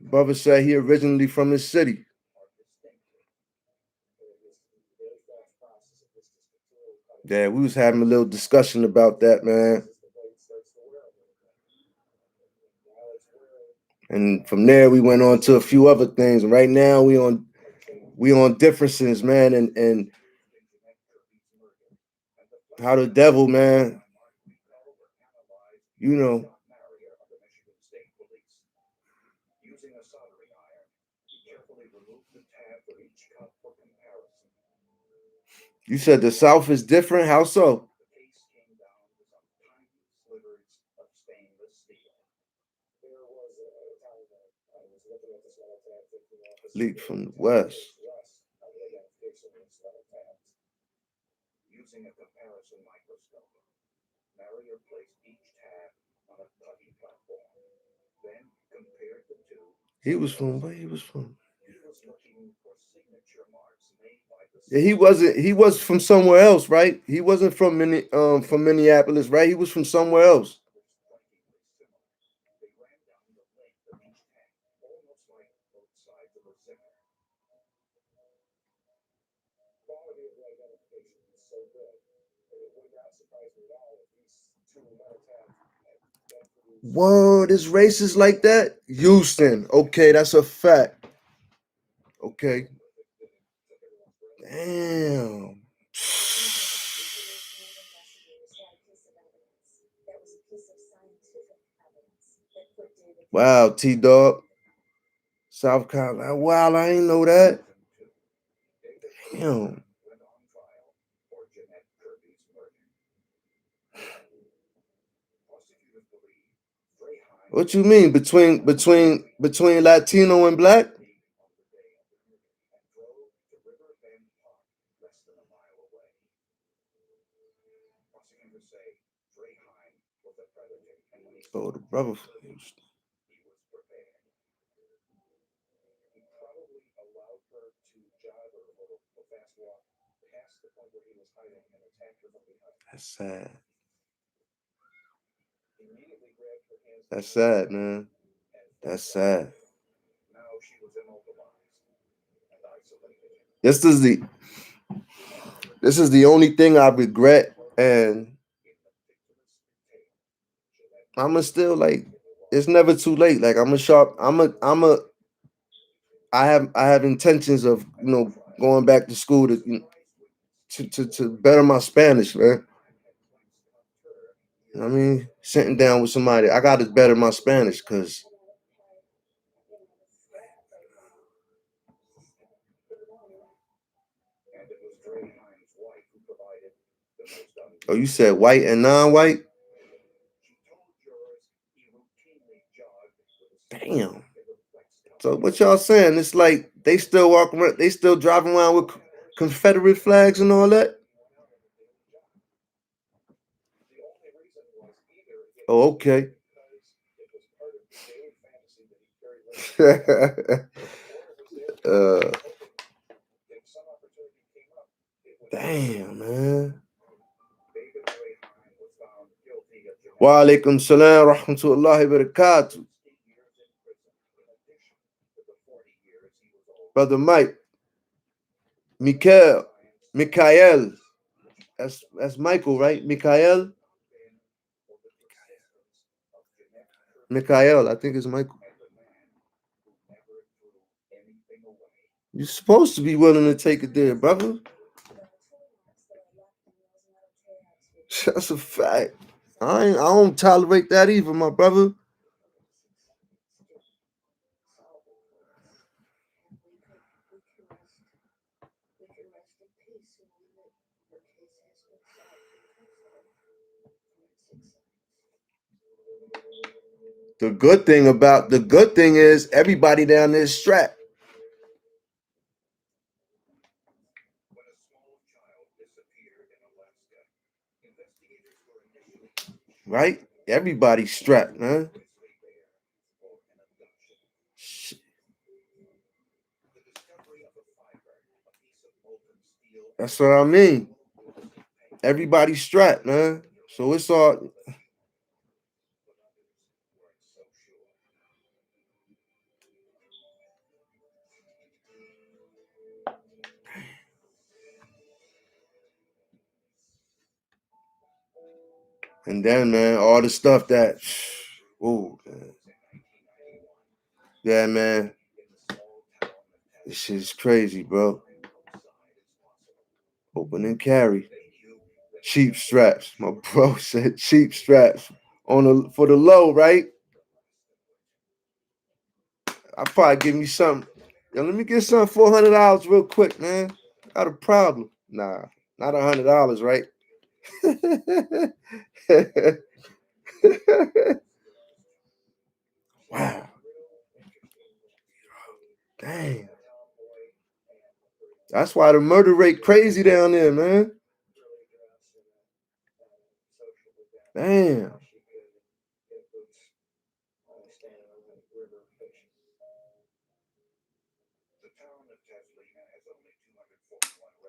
Brother said he originally from his city. Yeah, we was having a little discussion about that, man. And from there we went on to a few other things. And right now we on differences, man, and how the devil, man, you know. You said the South is different. How so? Leak from the West. Using a comparison microscope, Marrier placed each tab on a putty platform. Then compared the two. He was from where he was from. He was looking for signature marks made by the. Yeah, he was from somewhere else, right? He wasn't from Minneapolis, right? He was from somewhere else. Word, is racist like that? Houston. Okay, that's a fact. Okay. Damn. Wow, T Dog. South Carolina. Wow, I ain't know that. Damn. What you mean between Latino and black? Oh, the brother. That's sad. That's sad, man. That's sad. This is the only thing I regret, and I'ma still like. It's never too late. Like I have intentions of going back to school to better my Spanish, man. You know what I mean, sitting down with somebody, I got to better my Spanish because. Oh, you said white and non-white? Damn. So what y'all saying? It's like they still walk around, they still driving around with Confederate flags and all that? Oh, okay. Damn, man. Wa alaikum salam wa rahmatullahi wa barakatuh. Brother Mike. Mikael. That's Michael, right? Mikael, I think it's Michael. You're supposed to be willing to take it there, brother. That's a fact. I don't tolerate that either, my brother. The good thing is everybody down there is strapped. Right? Everybody's strapped, man. That's what I mean. Everybody's strapped, man. So it's all. And then, man, all the stuff that. Oh, man. Yeah, man. This shit's crazy, bro. Open and carry. Cheap straps. My bro said cheap straps for the low, right? I'll probably give me something. Yo, let me get some $400 real quick, man. Got a problem. Nah, not $100, right? Wow. Dang. That's why the murder rate crazy down there, man. Damn.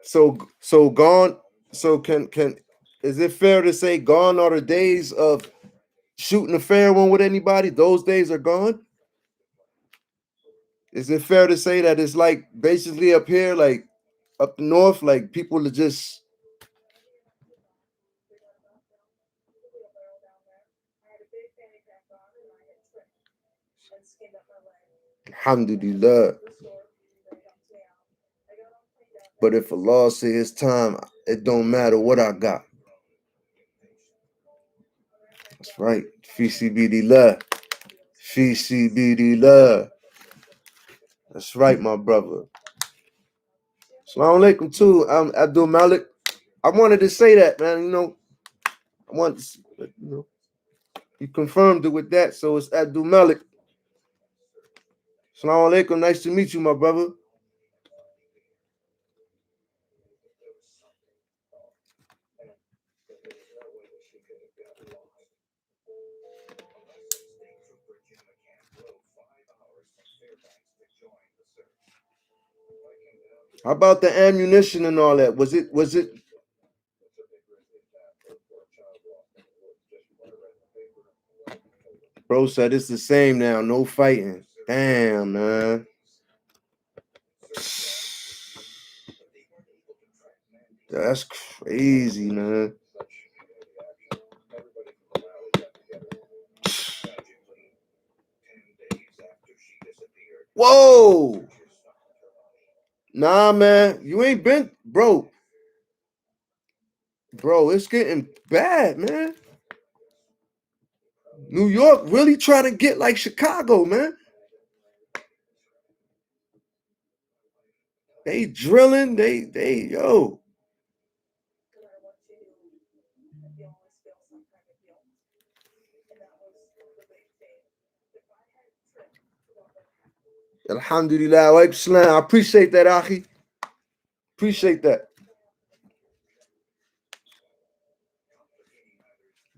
So gone. So can is it fair to say gone are the days of shooting a fair one with anybody? Those days are gone. Is it fair to say that it's like basically up here, like up north, like people are just Alhamdulillah. But if Allah say it's time, it don't matter what I got. That's right. Fi sabilillah. Fi sabilillah. That's right, my brother. Assalamu alaikum too. I'm Abdul Malik. I wanted to say that, man. You know, I want to, you know, you confirmed it with that, so it's Abdul Malik. Assalamu alaikum. Nice to meet you, my brother. How about the ammunition and all that? Was it Bro said it's the same now, no fighting. Damn, man. That's crazy, man. Whoa. Nah, man. You ain't been, bro. Bro, it's getting bad, man. New York really trying to get like Chicago, man. They drilling, yo. Alhamdulillah, wa salam. I appreciate that, Akhi. Appreciate that.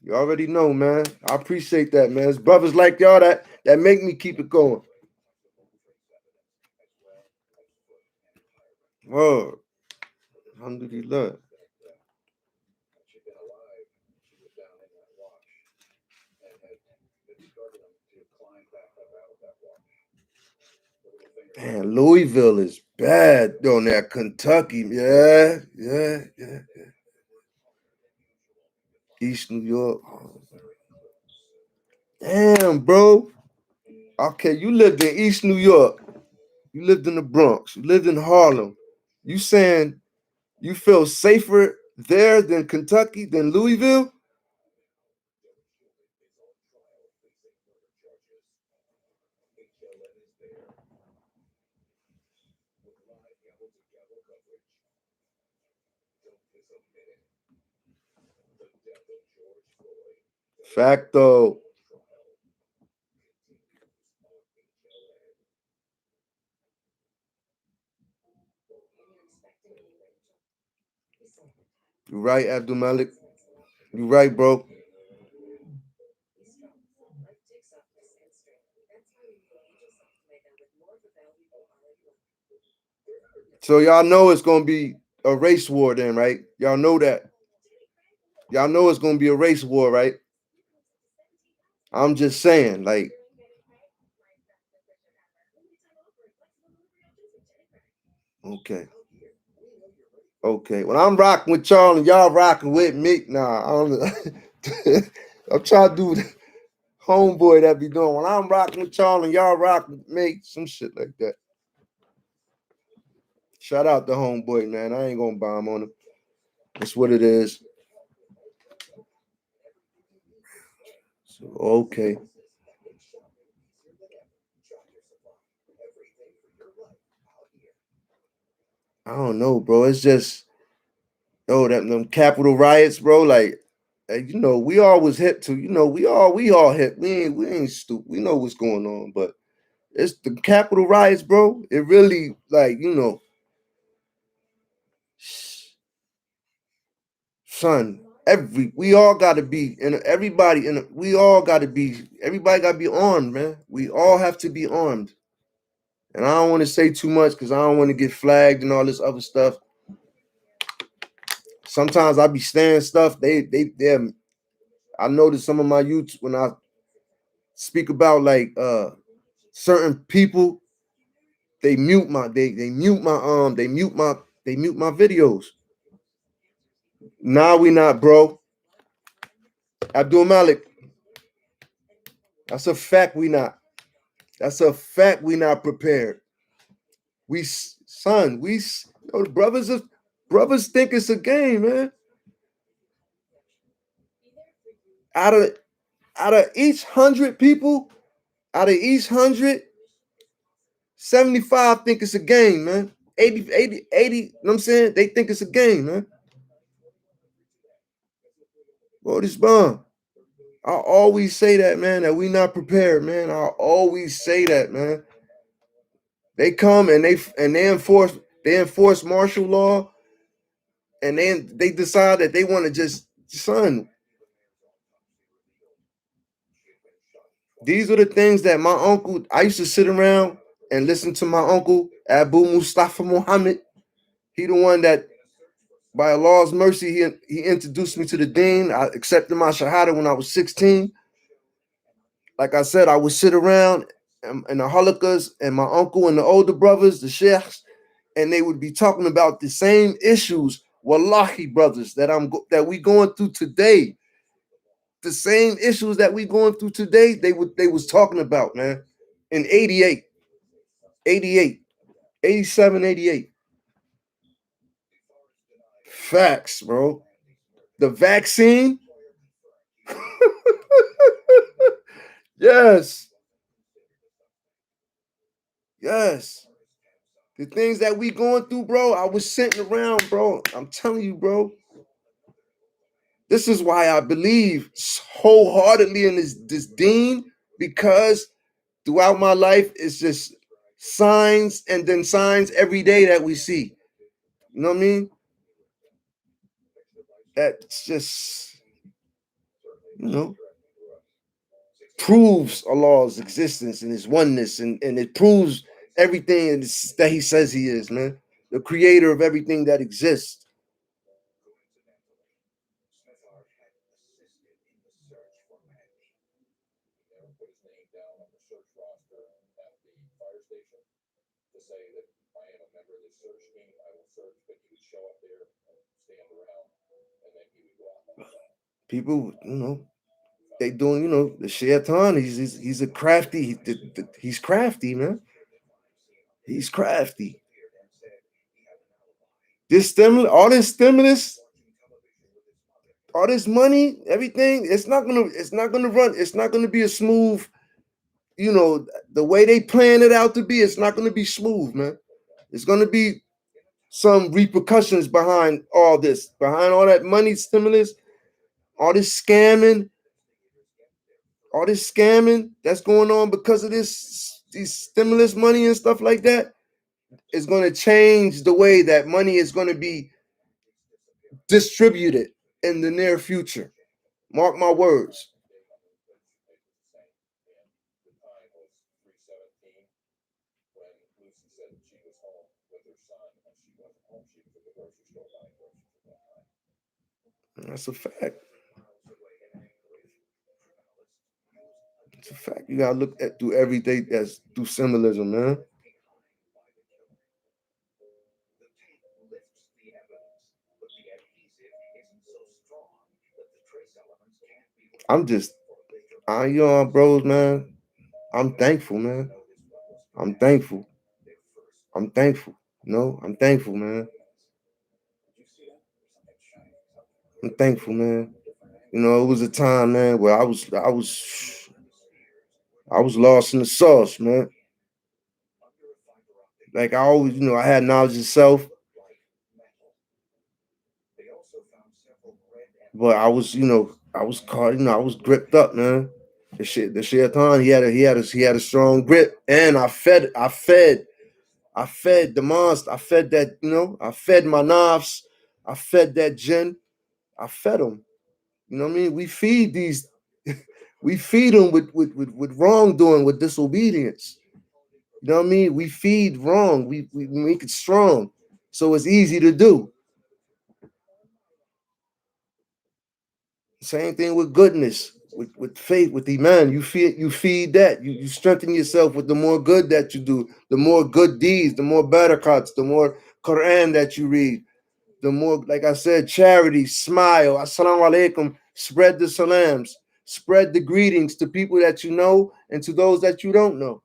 You already know, man. I appreciate that, man. It's brothers like y'all that make me keep it going. Whoa. Alhamdulillah. Man, Louisville is bad on that Kentucky. Yeah. East New York. Damn, bro. Okay, you lived in East New York. You lived in the Bronx. You lived in Harlem. You saying you feel safer there than Kentucky, than Louisville? Facto. You right, Abdul Malik. You right, bro. So y'all know it's gonna be a race war then, right? Y'all know that. Y'all know it's gonna be a race war, right? I'm just saying, like. Okay. When I'm rocking with y'all and y'all rocking with me, nah, I don't. I'm trying to do the homeboy that be doing. When I'm rocking with y'all and y'all rocking with me, some shit like that. Shout out to homeboy, man. I ain't gonna bomb on him. That's what it is. So, okay. I don't know, bro. It's just, them Capitol riots, bro. Like, you know, we all was hip to, you know, we all hip. We ain't stupid. We know what's going on, but it's the Capitol riots, bro. It really, like, you know, son. We all gotta be, and everybody gotta be armed, man. We all have to be armed. And I don't want to say too much because I don't want to get flagged and all this other stuff. Sometimes I be saying stuff. I notice some of my youth when I speak about like certain people, they mute my videos. Nah, we not, bro. Abdul Malik. That's a fact, we not. That's a fact. We not prepared. Brothers think it's a game, man. Out of each 100 people, out of each 100, 75 think it's a game, man. 80, you know what I'm saying? They think it's a game, man. Well, this bomb. I always say that, man, that we not prepared, man. I always say that, man. They come and they enforce martial law, and then they decide that they want to just, son. These are the things that my uncle, I used to sit around and listen to my uncle, Abu Mustafa Muhammad. He the one that, by Allah's mercy, he introduced me to the deen. I accepted my shahada when I was 16. Like I said, I would sit around in the halakas and my uncle and the older brothers, the sheikhs, and they would be talking about the same issues, wallahi, brothers, that we going through today. The same issues that we going through today, they was talking about, man, in 88, 87, 88. Facts, bro. The vaccine. Yes. The things that we going through, bro, I was sitting around, bro. I'm telling you, bro. This is why I believe wholeheartedly in this deen, because throughout my life, it's just signs and then signs every day that we see. You know what I mean? That's just, proves Allah's existence and his oneness, and it proves everything that he says he is, man. The creator of everything that exists. People, they doing, the shaitan. He's a crafty. He's crafty, man. He's crafty. All this stimulus, all this money, everything. It's not gonna run. It's not gonna be a smooth. The way they plan it out to be. It's not gonna be smooth, man. It's gonna be some repercussions behind all this, behind all that money stimulus, all this scamming that's going on because of these stimulus money and stuff like that, is going to change the way that money is going to be distributed in the near future. Mark my words. That's a fact. It's a fact. You gotta look at through every day as through symbolism, man. Bros, man. I'm thankful, man. I'm thankful. I'm thankful, man. I'm thankful, man. It was a time, man, where I was lost in the sauce, man. Like I always, I had knowledge of self, but I was caught, I was gripped up, man. The shaitan, he had a strong grip, and I fed the monster. I fed that, I fed my nafs. I fed that jinn. I fed them. You know what I mean? We feed these, we feed them with wrongdoing, with disobedience. You know what I mean? We feed wrong. We make it strong, so it's easy to do. Same thing with goodness, with faith, with iman. You feed that. You strengthen yourself with the more good that you do, the more good deeds, the more barakats, the more Quran that you read, the more, like I said, charity, smile, assalamu alaikum, spread the salams, spread the greetings to people that you know and to those that you don't know.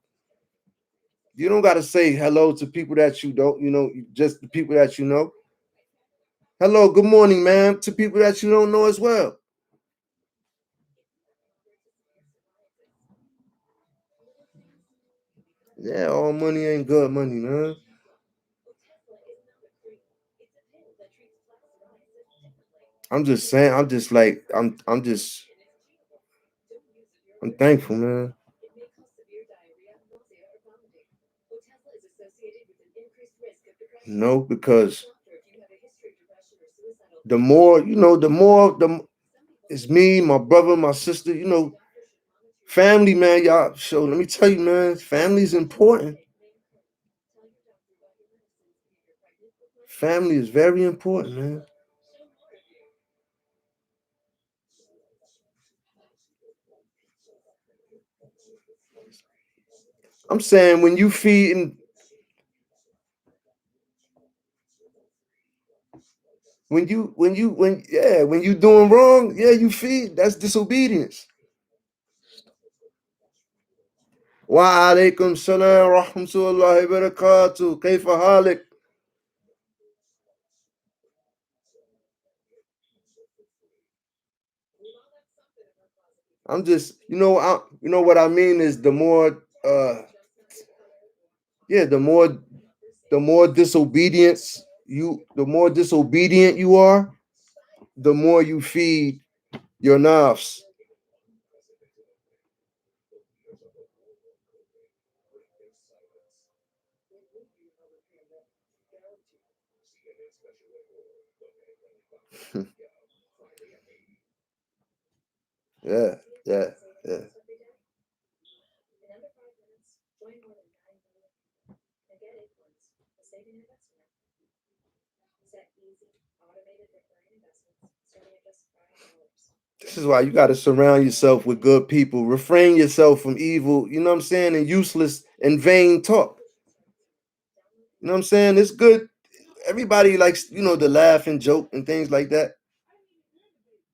You don't got to say hello to people that you don't, just the people that you know. Hello, good morning, ma'am, to people that you don't know as well. Yeah, all money ain't good money, man. I'm just saying, I'm just like, I'm thankful, man. No, because the more, it's me, my brother, my sister, family, man. Y'all, so let me tell you, man, family is important. Family is very important, man. I'm saying when you feeding, when you doing wrong, yeah, you feed. That's disobedience. Wa alaikum salam wa rahmatullahi wa barakatuh. Kayfa halik? I'm just, what I mean is the more, the more disobedience the more disobedient you are, the more you feed your nafs. Yeah, yeah, yeah. This is why you got to surround yourself with good people. Refrain yourself from evil, you know what I'm saying, and useless and vain talk. You know what I'm saying? It's good. Everybody likes, to laugh and joke and things like that.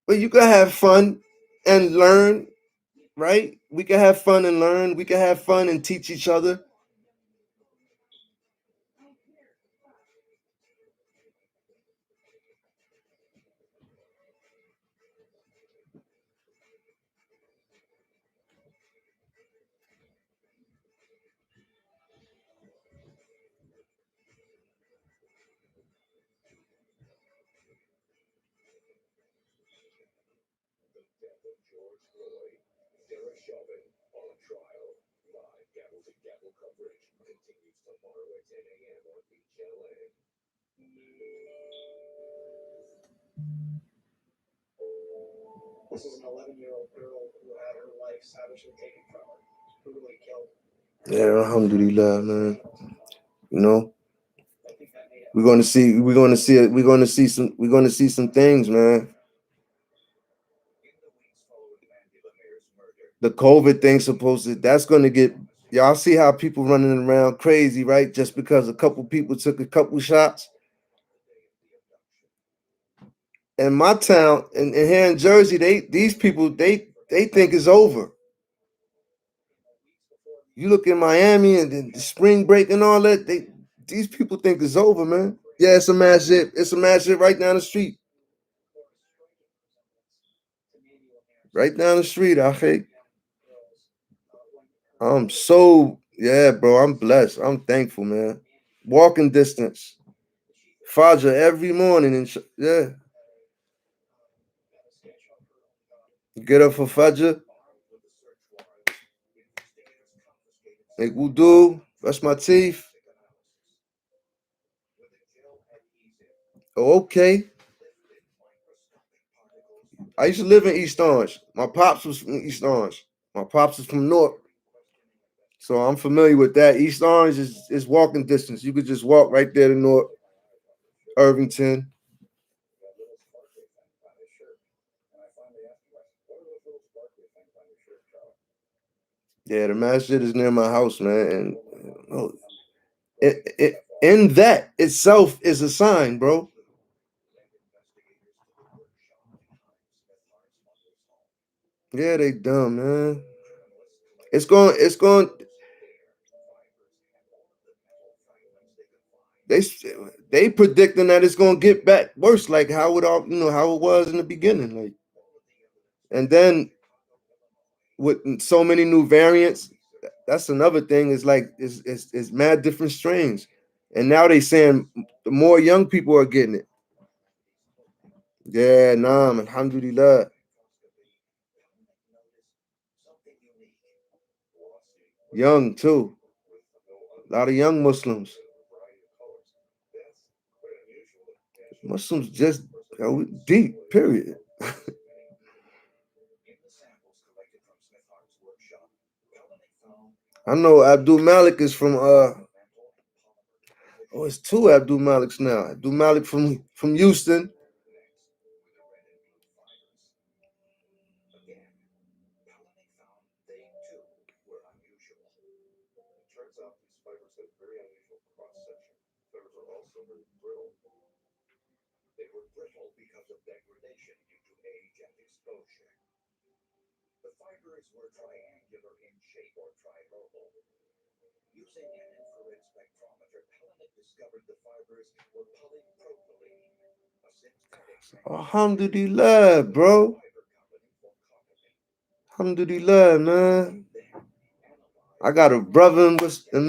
But you can have fun and learn, right? We can have fun and learn. We can have fun and teach each other. This is an 11-year-old girl who had her life savagely taken from her, brutally killed. Yeah, alhamdulillah, man. I think that made it. We're gonna see some things, man. The COVID thing that's gonna get, y'all see how people running around crazy, right? Just because a couple people took a couple shots. In my town, and here in Jersey, these people they think it's over. You look in Miami and then the spring break and all that, these people think it's over, man. Yeah, it's a mass shit. It's a mass shit right down the street. Right down the street, I think. I'm so, yeah, bro. I'm blessed. I'm thankful, man. Walking distance. Fajr every morning and yeah. Get up for Fajr. Make wudu. Brush my teeth. Oh, okay. I used to live in East Orange. My pops was from East Orange. My pops was from North. So I'm familiar with that. East Orange is walking distance. You could just walk right there to North Irvington. Yeah, the masjid is near my house, man. And in that itself is a sign, bro. Yeah, they dumb, man. It's going they predicting that it's gonna get back worse, like how it all how it was in the beginning, like, and then with so many new variants, that's another thing. Is like it's mad different strains, and now they saying the more young people are getting it. Yeah, nah, alhamdulillah. Young too. A lot of young Muslims. Muslims just deep, period. I know Abdul Malik is from it's two Abdul Maliks now. Abdul Malik from Houston. They were brittle because of degradation due to age and exposure. The fibers were triangular in shape or trilobular. Using an infrared spectrometer, Kalanick discovered the fibers were polypropylene, a synthetic. Alhamdulillah, bro. Alhamdulillah, man. I got a brother in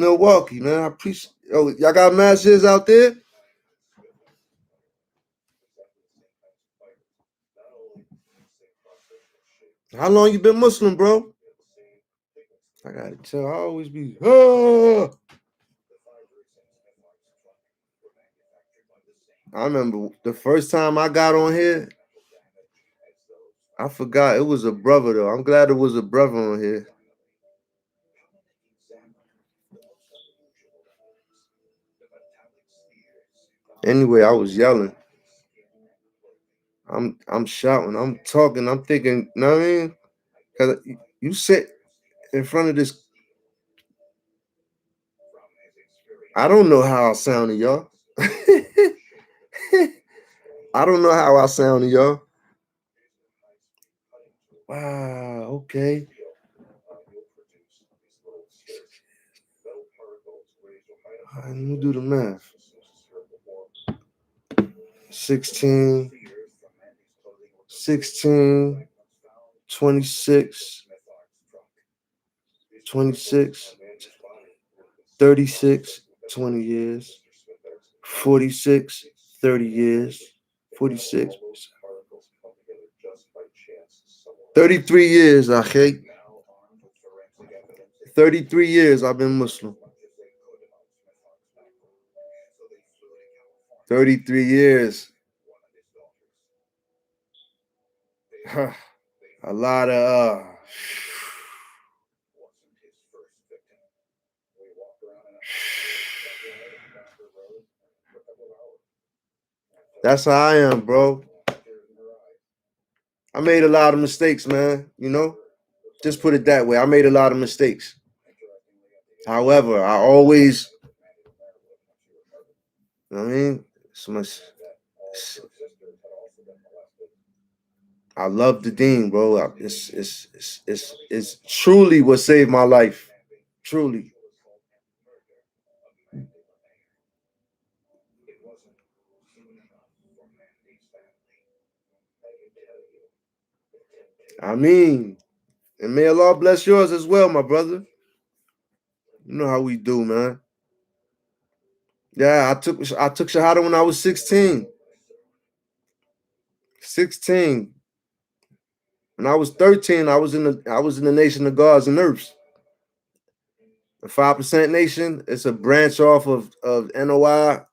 Milwaukee, man. I appreciate. Oh, y'all got masters out there? How long you been Muslim, bro? I gotta tell. I always be. I remember the first time I got on here. I forgot it was a brother though. I'm glad it was a brother on here. Anyway, I was yelling. I'm shouting. I'm talking. I'm thinking. You know what I mean? Cause you sit in front of this. I don't know how I sound to y'all. I don't know how I sound to y'all. Wow. Okay. Let me do the math. 16, 26, 26, 36, 20 years, 46, 30 years, 46, 33 years, akhi. 33 years I've been Muslim. 33 years. A lot of that's how I am, bro. I made a lot of mistakes, man. Just put it that way. I made a lot of mistakes. However, I always, I mean, I love the deen, bro. It's truly what saved my life. Truly. I mean, and may Allah bless yours as well, my brother. You know how we do, man. Yeah, I took Shahada when I was 16. 16. When I was 13, I was in the Nation of Gods and Earths. The 5% Nation. It's a branch off of NOI.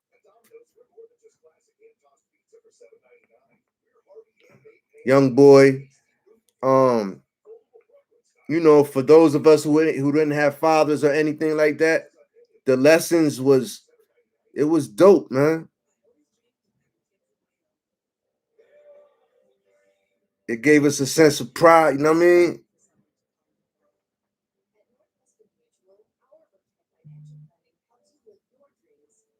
Young boy. For those of us who didn't have fathers or anything like that, the lessons was dope, man. It gave us a sense of pride, you know what I mean?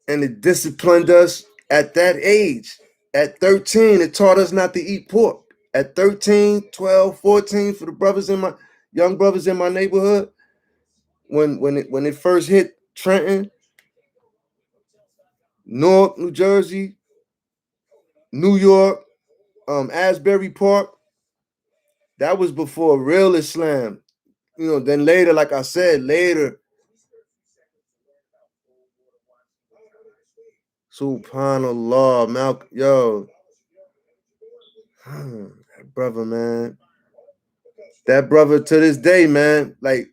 And it disciplined us at that age. At 13, it taught us not to eat pork. At 13, 12, 14, for the young brothers in my neighborhood, when it first hit Trenton, Newark, New Jersey, New York, Asbury Park. That was before real Islam. Then later, like I said, later, Subhanallah, Malcolm, yo, that brother, man, that brother to this day, man, like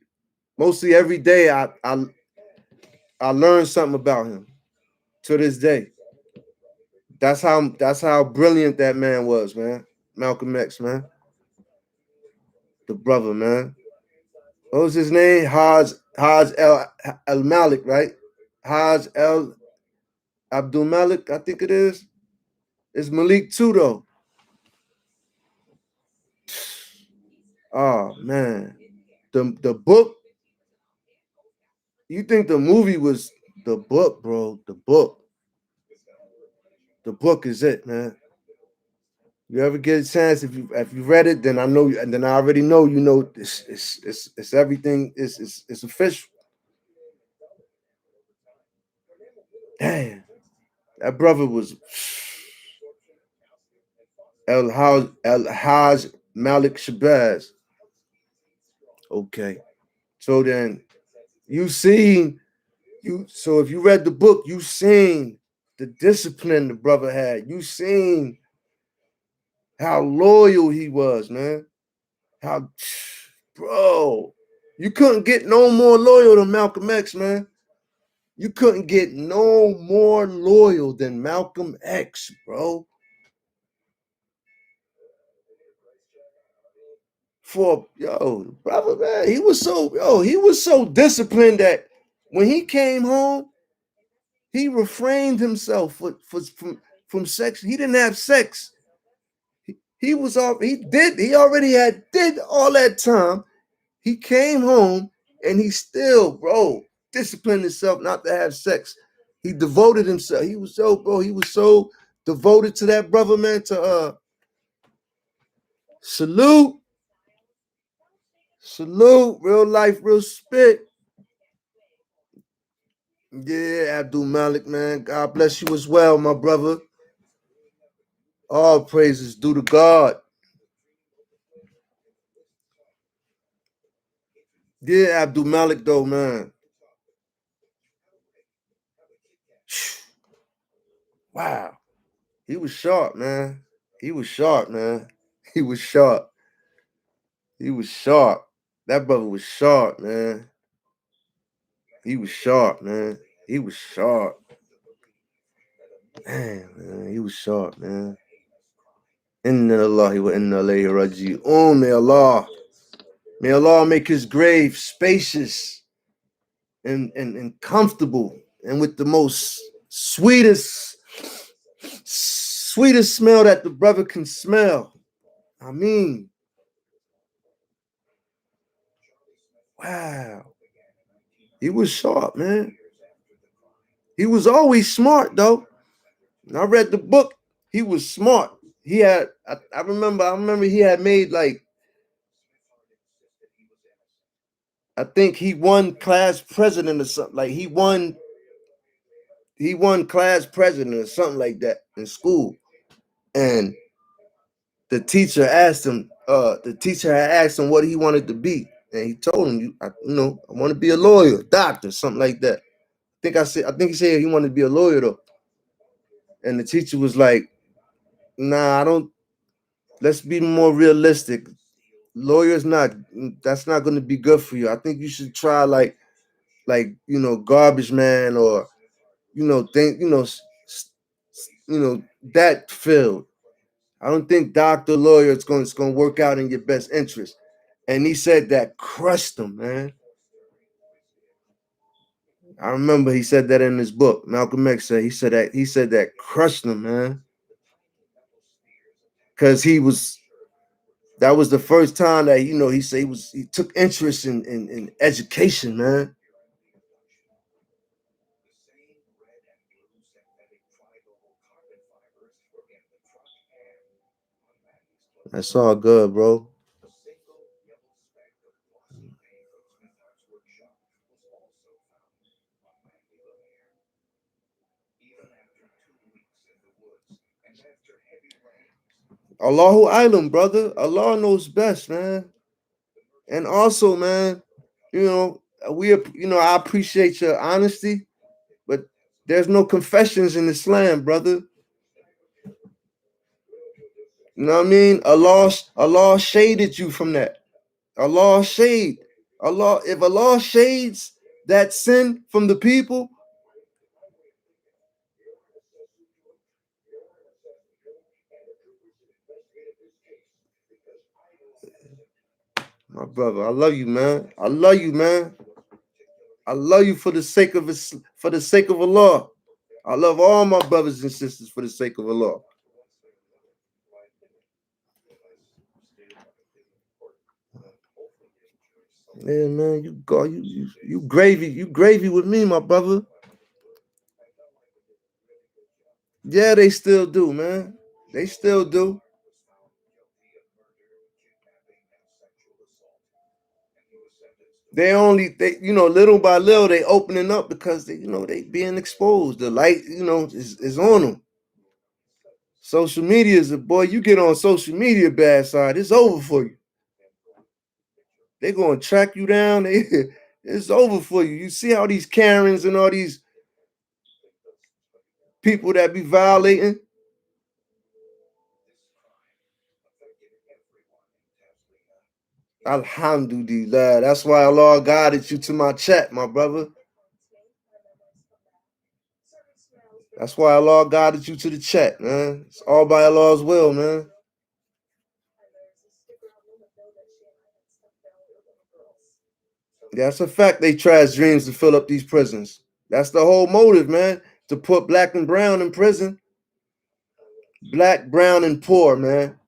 mostly every day, I learned something about him to this day. That's how brilliant that man was, man. Malcolm X, man, the brother, man. What was his name? Haj El Malik, right? Haj El Abdul Malik, I think it is. It's Malik too, though. Oh man, the book. You think the movie was the book, bro? The book. The book is it, man. You ever get a chance, if you read it, then I know, and then I already know, it's everything. It's official. Damn, that brother was El Haj Malik Shabazz. Okay, so then so if you read the book, you seen the discipline the brother had. You seen how loyal he was, man. How, bro, you couldn't get no more loyal than Malcolm X, man. You couldn't get no more loyal than Malcolm X, bro. Brother, man, he was so disciplined that when he came home, he refrained himself from sex. He didn't have sex. He already did all that time. He came home and he still, bro, disciplined himself not to have sex. He devoted himself. He was so devoted to that brother, man, to salute, real life, real spit. Yeah, Abdul Malik, man. God bless you as well, my brother. All praises due to God. Yeah, Abdul Malik, though, man. Wow. He was sharp, man. He was sharp, man. He was sharp. He was sharp. That brother was sharp, man. He was sharp, man. He was sharp. Man, he was sharp, man. Inna Allahi wa inna ilayhi raji'un. May Allah make his grave spacious and comfortable and with the most sweetest smell that the brother can smell. I mean, wow. He was sharp, man. He was always smart, though. And I read the book. He was smart. He had, I remember he had made like, I think he won class president or something. Like he won class president or something like that in school. And the teacher had asked him what he wanted to be. And he told him, I want to be a lawyer, doctor, something like that. I think he said he wanted to be a lawyer though. And the teacher was like, nah, let's be more realistic. That's not going to be good for you. I think you should try like garbage man, or that field. I don't think doctor, lawyer is going to work out in your best interest. And he said that crushed him, man. I remember he said that in his book. Malcolm X said he said that crushed him, man. Because that was the first time that he said he took interest in education, man. That's all good, bro. Allahu Island, brother. Allah knows best, man. And also, man, I appreciate your honesty, but there's no confessions in Islam, brother. You know what I mean? Allah shaded you from that. Allah shade. If Allah shades that sin from the people, my brother, I love you, man. I love you, man. I love you for the sake of Allah. I love all my brothers and sisters for the sake of Allah. Yeah, man, you gravy with me, my brother. Yeah, they still do, man. They still do. They little by little they opening up because they being exposed. The light, is on them. Social media is you get on social media bad side, it's over for you. They're gonna track you down. It's over for you. You see how these Karens and all these people that be violating. Alhamdulillah. That's why Allah guided you to my chat, my brother. That's why Allah guided you to the chat, man. It's all by Allah's will, man. That's a fact. They trash dreams to fill up these prisons. That's the whole motive, man. To put black and brown in prison. Black, brown, and poor, man.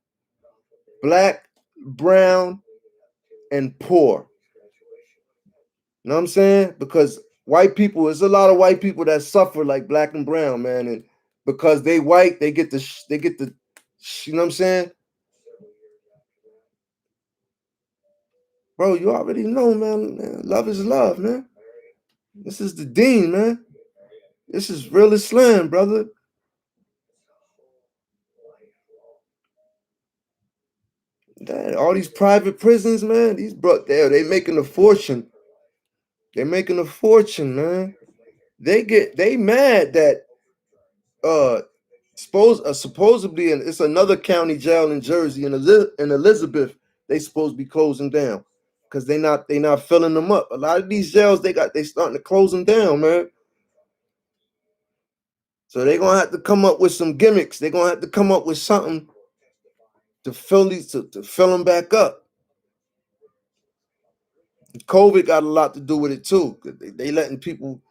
Black, brown, and poor. You know what I'm saying? Because there's a lot of white people that suffer like black and brown, man. And because they white, they get the, you know what I'm saying? Bro, you already know, man. Love is love, man. This is the deen, man. This is real Islam, brother. Dad, all these private prisons, man. They making a fortune. They're making a fortune, man. They mad that supposedly, and it's another county jail in Jersey in Elizabeth. They supposed to be closing down because they not filling them up. A lot of these jails they starting to close them down, man. So they're gonna have to come up with some gimmicks. They're gonna have to come up with something to fill to fill them back up. COVID got a lot to do with it too. They letting people.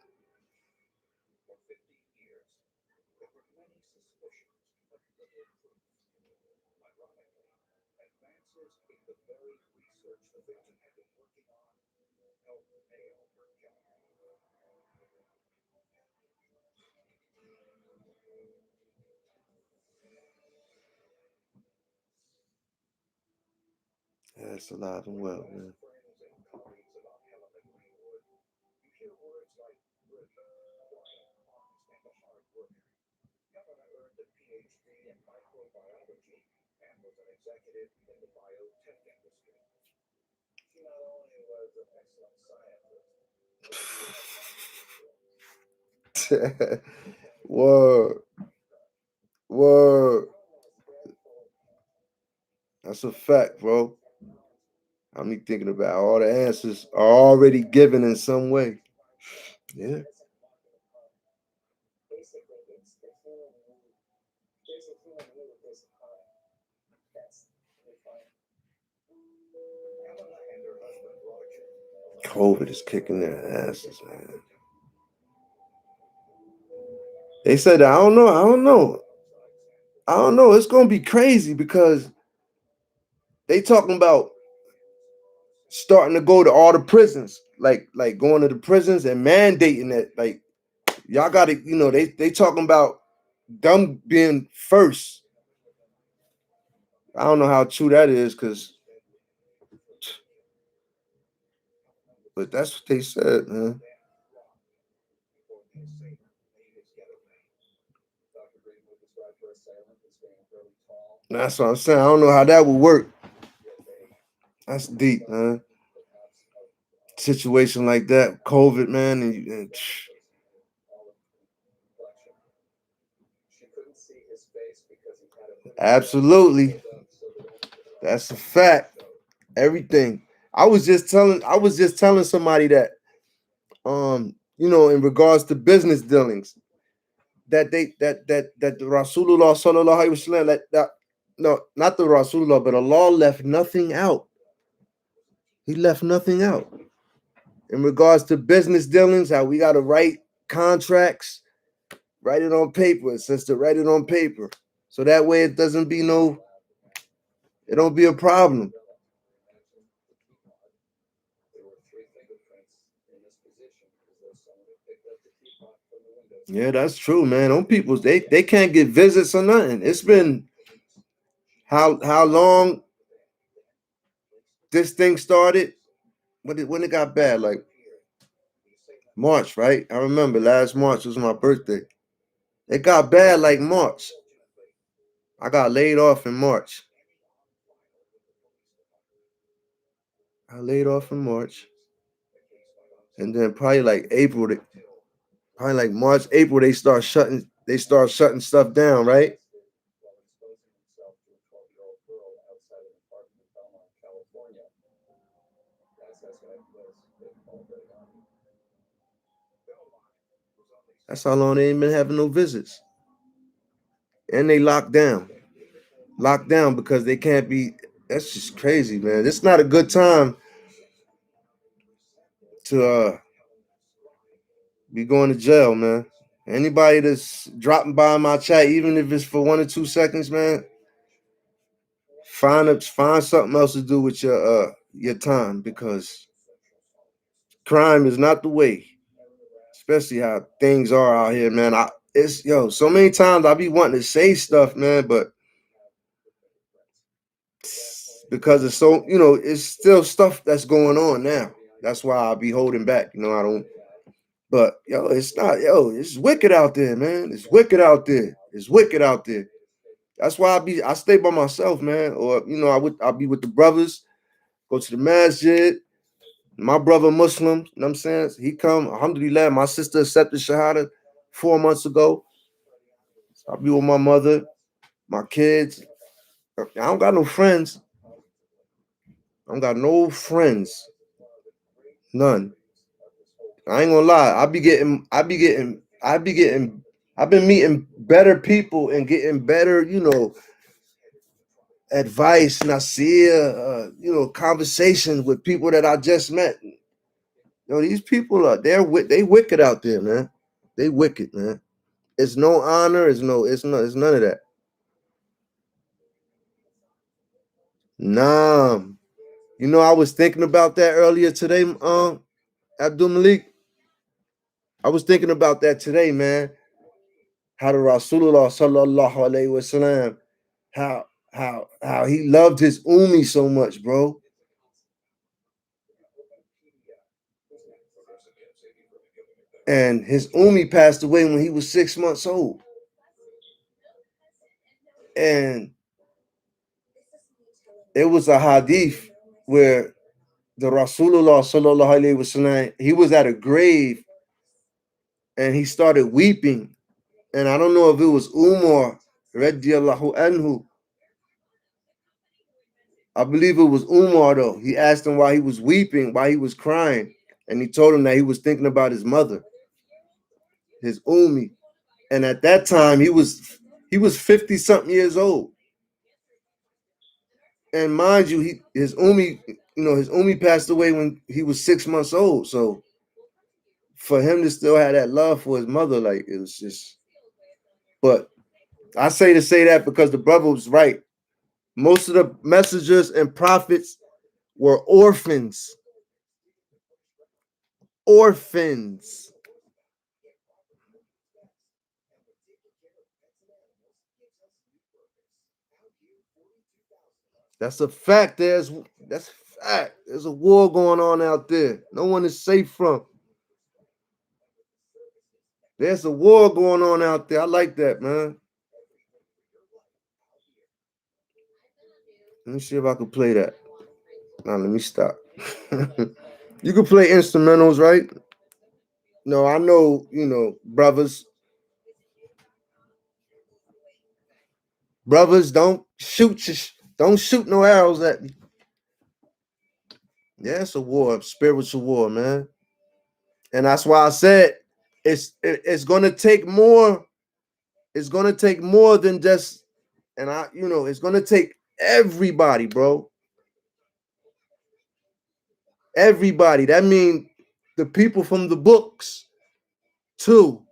Yeah, it's alive and well, man. Word. Word. That's a fact, bro. I'm thinking about all the answers are already given in some way. Yeah. COVID is kicking their asses, man. They said, I don't know. It's gonna be crazy because they talking about starting to go to all the prisons, like going to the prisons and mandating that, like y'all got to, they talking about them being first. I don't know how true that is, but that's what they said, man. That's what I'm saying. I don't know how that would work. That's deep, man. Situation like that, COVID, man, and absolutely, that's a fact. Everything. I was just telling somebody that, in regards to business dealings, that the Rasulullah sallallahu alaihi wasallam, that no, not the Rasulullah, but Allah left nothing out. He left nothing out in regards to business dealings. How we got to write contracts, write it on paper. It says to write it on paper, so that way it don't be a problem. Yeah, that's true, man. Them people, they can't get visits or nothing. It's been how long this thing started? When it got bad, like March, right? I remember last March was my birthday. It got bad like March. I got laid off in March. And then probably like probably like March, April, they start shutting stuff down, right? That's how long they ain't been having no visits. And they locked down. Because they can't be. That's just crazy, man. It's not a good time to be going to jail, man. Anybody that's dropping by my chat, even if it's for 1 or 2 seconds, man, find something else to do with your time, because crime is not the way. Especially how things are out here, man. So many times I be wanting to say stuff, man, but because it's so, it's still stuff that's going on now. That's why I'll be holding back. I don't. But it's not. It's wicked out there, man. It's wicked out there. That's why I stay by myself, man. Or I'll be with the brothers, go to the masjid. My brother Muslim, you know what I'm saying? He come, alhamdulillah, my sister accepted Shahada 4 months ago. So I'll be with my mother, my kids. I don't got no friends. None. I ain't gonna lie. I've been meeting better people and getting better, advice, nasir, conversations with people that I just met. These people they wicked out there, man. They wicked, man. It's no honor. It's none of that. Nah. I was thinking about that earlier today, Abdul Malik. I was thinking about that today, man. How the Rasulullah sallallahu alaihi wasallam, how he loved his Ummi so much, bro. And his Ummi passed away when he was 6 months old. And it was a hadith where the Rasulullah sallallahu alaihi wasallam, he was at a grave and he started weeping. And I don't know if it was Umar radiyallahu anhu. I believe it was Umar though. He asked him why he was weeping, why he was crying, and he told him that he was thinking about his mother, his Ummi. And at that time he was 50 something years old. And mind you, his Ummi passed away when he was 6 months old. So for him to still have that love for his mother, like, it was just. But I say that because the brother was right. Most of the messengers and prophets were orphans. That's a fact. That's a fact. There's a war going on out there. No one is safe from. There's a war going on out there. I like that, man. Let me see if I can play that. Now let me stop. You can play instrumentals, right? No, I know, brothers. Brothers, don't shoot no arrows at me. Yeah, it's a war, spiritual war, man. And that's why I said it's gonna take more. It's gonna take more than just, it's gonna take everybody, bro. Everybody. That means the people from the books too.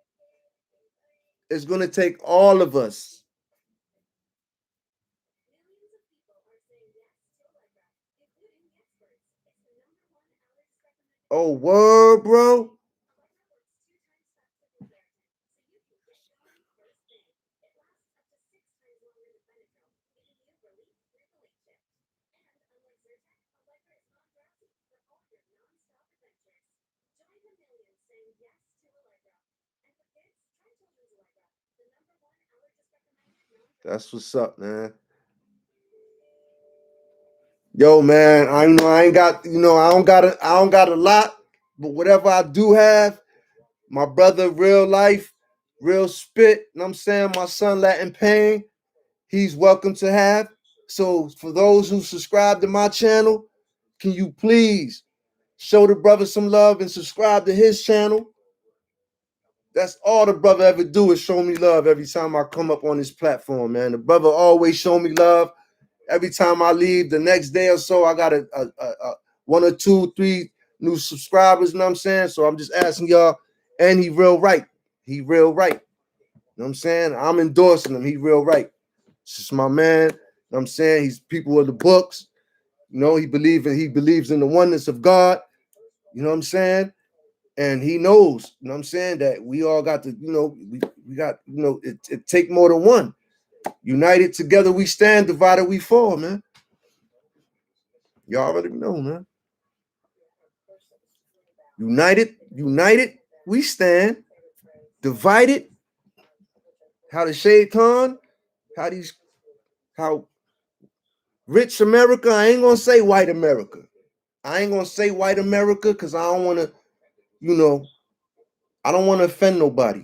It's gonna take all of us. Oh, word, bro. That's what's up, man. Yo, man, I ain't got, I don't got a lot, but whatever I do have, my brother, real life, real spit, you know what I'm saying? My son, Latin Pain, he's welcome to have. So for those who subscribe to my channel, can you please show the brother some love and subscribe to his channel? That's all the brother ever do is show me love every time I come up on this platform, man. The brother always show me love. Every time I leave, the next day or so, I got a 1 or 2, 3 new subscribers, you know what I'm saying? So I'm just asking y'all, and he real right. He real right. You know what I'm saying? I'm endorsing him. He real right. It's just my man. You know what I'm saying? He's people of the books. He believes in the oneness of God. You know what I'm saying? And he knows, you know what I'm saying, that we all got to, we got, it take more than one. United together we stand, divided we fall, man. Y'all already know, man. United, we stand. Divided, how the shaitan, how rich America, I ain't gonna say white America. I ain't gonna say white America because I don't want to, I don't want to offend nobody.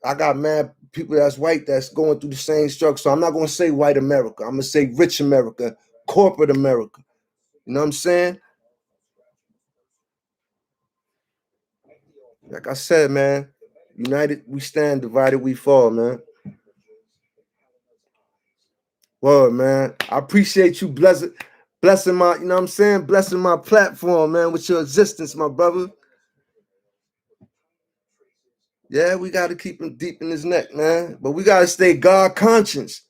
I got mad people that's white that's going through the same struggle. So I'm not gonna say white America. I'm gonna say rich America, corporate America. You know what I'm saying? Like I said, man, united we stand, divided we fall, man. Word, man. I appreciate you blessing my, you know what I'm saying, blessing my platform, man, with your existence, my brother. Yeah, we got to keep him deep in his neck, man. But we got to stay God conscious.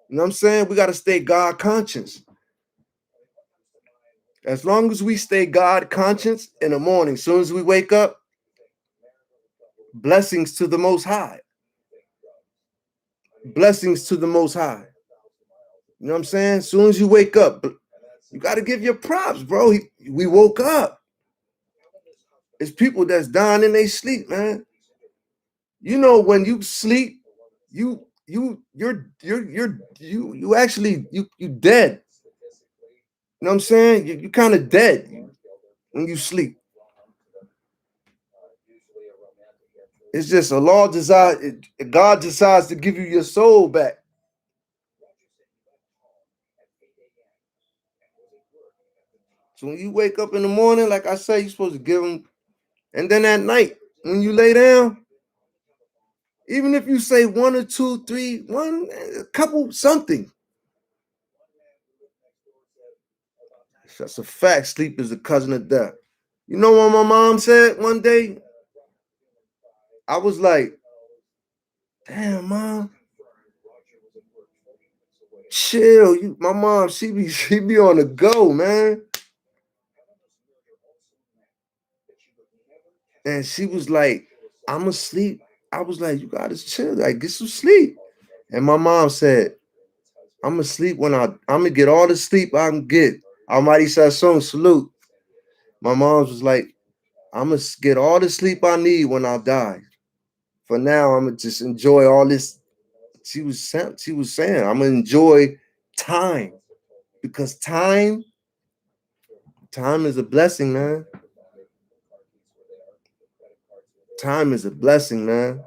You know what I'm saying? We got to stay God conscious. As long as we stay God conscious in the morning, as soon as we wake up, blessings to the Most High. Blessings to the Most High. You know what I'm saying? As soon as you wake up, you got to give your props, bro. We woke up. It's people that's dying in their sleep, man. When you sleep, you actually dead. You know what I'm saying? You kind of dead when you sleep. It's just God decides to give you your soul back. So when you wake up in the morning, like I say, you're supposed to give them. And then at night, when you lay down, even if you say 1 or 2, 3, a couple, something. That's a fact. Sleep is a cousin of death. You know what my mom said one day? I was like, damn, Mom. Chill. My mom, she be on the go, man. And she was like, I'm asleep. I was like, you gotta chill, like get some sleep. And my mom said, I'm asleep when I'm gonna get all the sleep I can get. Almighty Sasson, salute. My mom was like, I'm gonna get all the sleep I need when I die. For now, I'm gonna just enjoy all this. She was saying, I'm gonna enjoy time. because time is a blessing, man. Time is a blessing, man.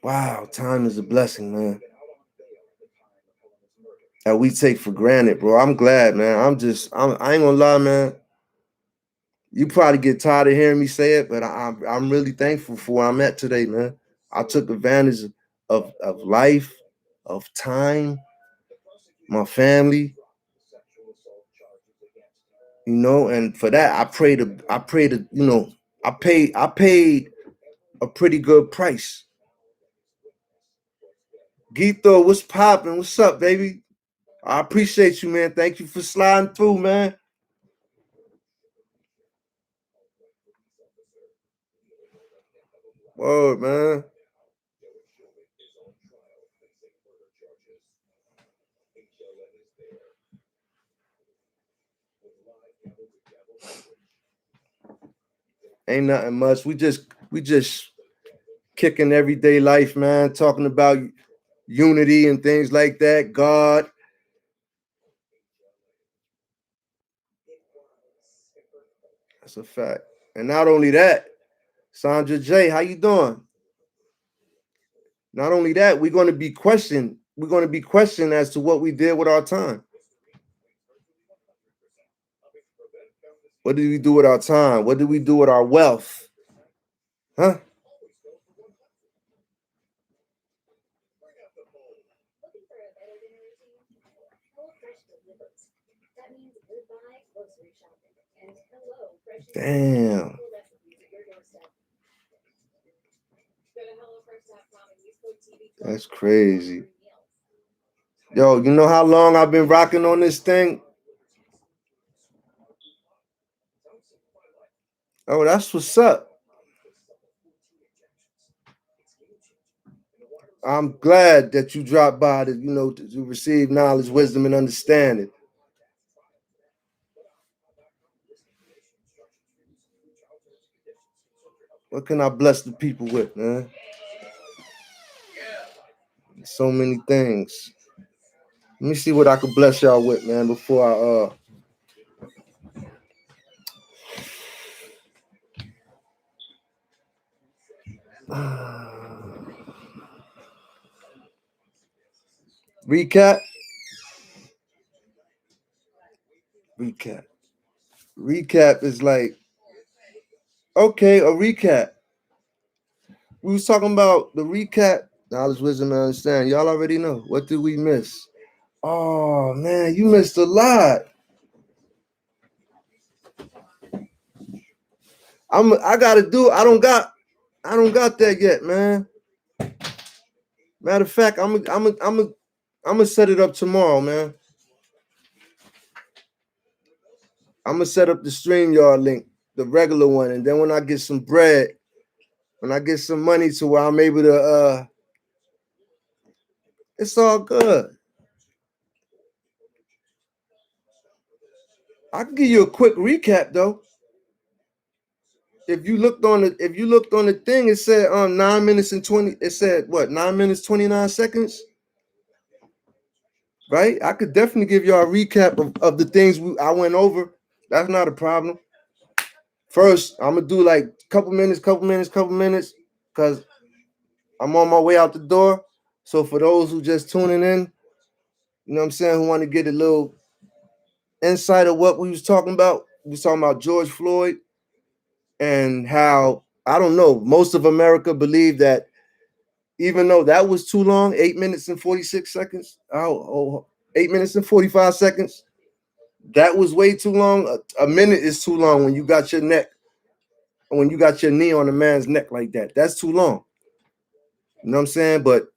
Wow, time is a blessing, man. That we take for granted, bro. I'm glad, man. I ain't gonna lie, man. You probably get tired of hearing me say it, but I'm really thankful for where I'm at today, man. I took advantage of life, of time, my family, you know, and for that I paid a pretty good price. Gito, what's popping? What's up, baby? I appreciate you, man. Thank you for sliding through, man. Word, man. Ain't nothing much. We just kicking everyday life, man. Talking about unity and things like that. God. That's a fact. And not only that, Sandra J, how you doing? Not only that, we're going to be questioned. We're going to be questioned as to what we did with our time. What did we do with our time? What did we do with our wealth? Huh? Looking for a better dinner routine? HelloFresh delivers. That means goodbye grocery shopping and hello fresh Damn. recipes at your doorstep. Go to HelloFresh.com and use code TV. That's crazy. Yo, you know how long I've been rocking on this thing? Oh, that's what's up. I'm glad that you dropped by to receive knowledge, wisdom, and understanding. What can I bless the people with, man? So many things. Let me see what I can bless y'all with, man, before recap. Recap is like, okay, a recap. We was talking about the recap. Knowledge, wisdom, and understanding. Y'all already know. What did we miss? Oh man, you missed a lot. I don't got that yet, man. Matter of fact, I'm gonna set it up tomorrow, man. I'm gonna set up the StreamYard link, the regular one, and then when I get some bread, when I get some money to where I'm able to it's all good. I can give you a quick recap though. If you looked on the thing, it said 9 minutes and 20. It said what? 9 minutes 29 seconds. Right? I could definitely give y'all a recap of the things I went over. That's not a problem. First, I'm gonna do like couple minutes, because I'm on my way out the door. So for those who just tuning in, you know what I'm saying, who want to get a little insight of what we was talking about George Floyd and how, I don't know, most of America believe that even though that was too long, 8 minutes and 46 seconds, 8 minutes and 45 seconds, that was way too long. A minute is too long when you got your knee on a man's neck like that. That's too long. You know what I'm saying? But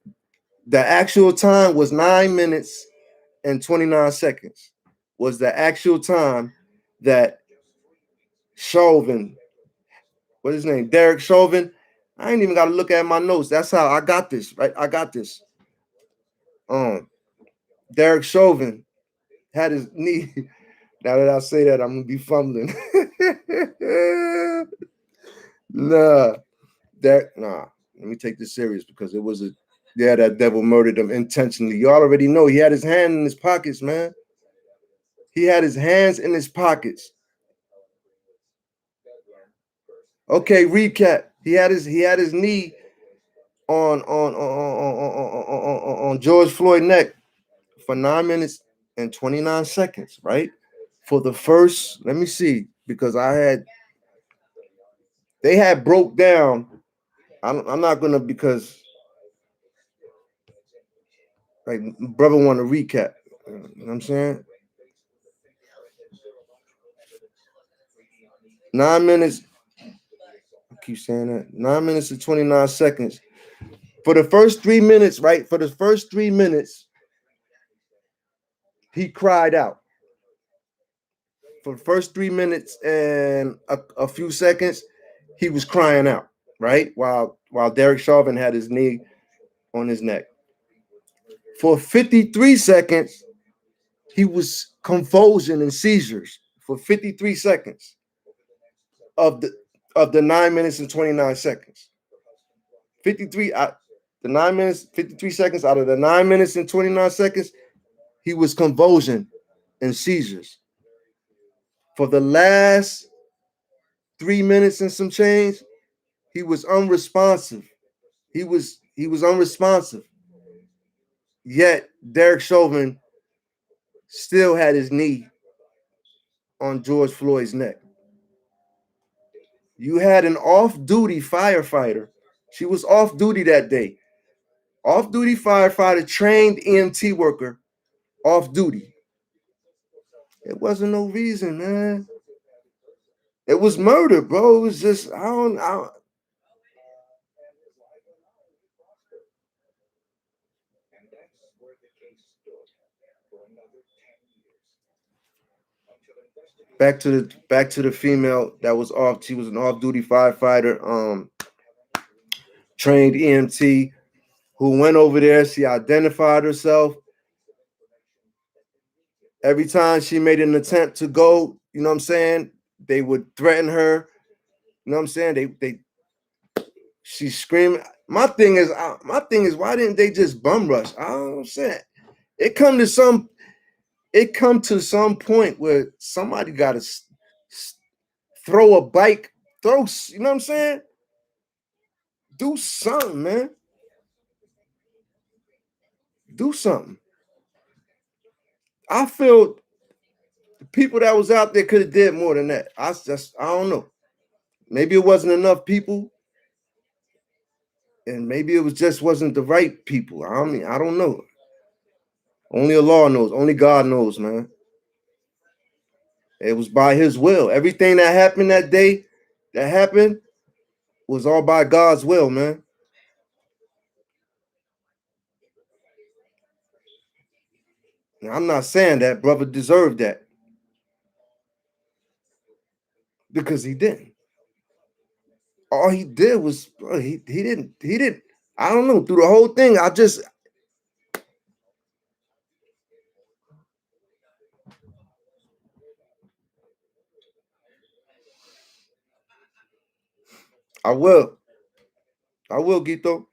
the actual time was 9 minutes and 29 seconds. Was the actual time that Chauvin, what's his name? Derek Chauvin. I ain't even got to look at my notes. That's how I got this, right? I got this. Derek Chauvin had his knee. Now that I say that, I'm gonna be fumbling. Nah. Let me take this serious because it was Yeah, that devil murdered him intentionally. You already know he had his hand in his pockets, man. He had his hands in his pockets. Okay, recap. He had his knee on George Floyd's neck for 9 minutes and 29 seconds, right? For the first, let me see, because they had broke down. I'm not gonna, because like brother want to recap. You know what I'm saying? 9 minutes. I keep saying that. 9 minutes and 29 seconds. For the first 3 minutes, right? For the first 3 minutes, he cried out. For the first 3 minutes and a few seconds, he was crying out, right? While Derek Chauvin had his knee on his neck. For 53 seconds, he was convulsion and seizures for 53 seconds of the 9 minutes and 29 seconds. 53 the 9 minutes, 53 seconds out of the 9 minutes and 29 seconds, he was convulsion and seizures. For the last 3 minutes and some change, he was unresponsive. He was unresponsive. Yet Derek Chauvin still had his knee on George Floyd's neck. You had an off-duty firefighter. She was off-duty that day. Off-duty firefighter, trained EMT worker, off-duty. It wasn't no reason, man. It was murder, bro. It was just, I don't. Back to the female that was off. She was an off-duty firefighter, trained EMT, who went over there. She identified herself. Every time she made an attempt to go, you know what I'm saying, they would threaten her. You know what I'm saying? She's screaming. My thing is, why didn't they just bum rush? I don't understand. It come to some point where somebody got to throw a bike, you know what I'm saying? Do something, man. Do something. I feel the people that was out there could have did more than that. I don't know. Maybe it wasn't enough people, and maybe it wasn't the right people. I don't know. Only Allah knows. Only God knows, man. It was by His will. Everything that happened that day, was all by God's will, man. Now, I'm not saying that brother deserved that, because he didn't. All he did was, he didn't. I don't know. Through the whole thing, I will, Gito.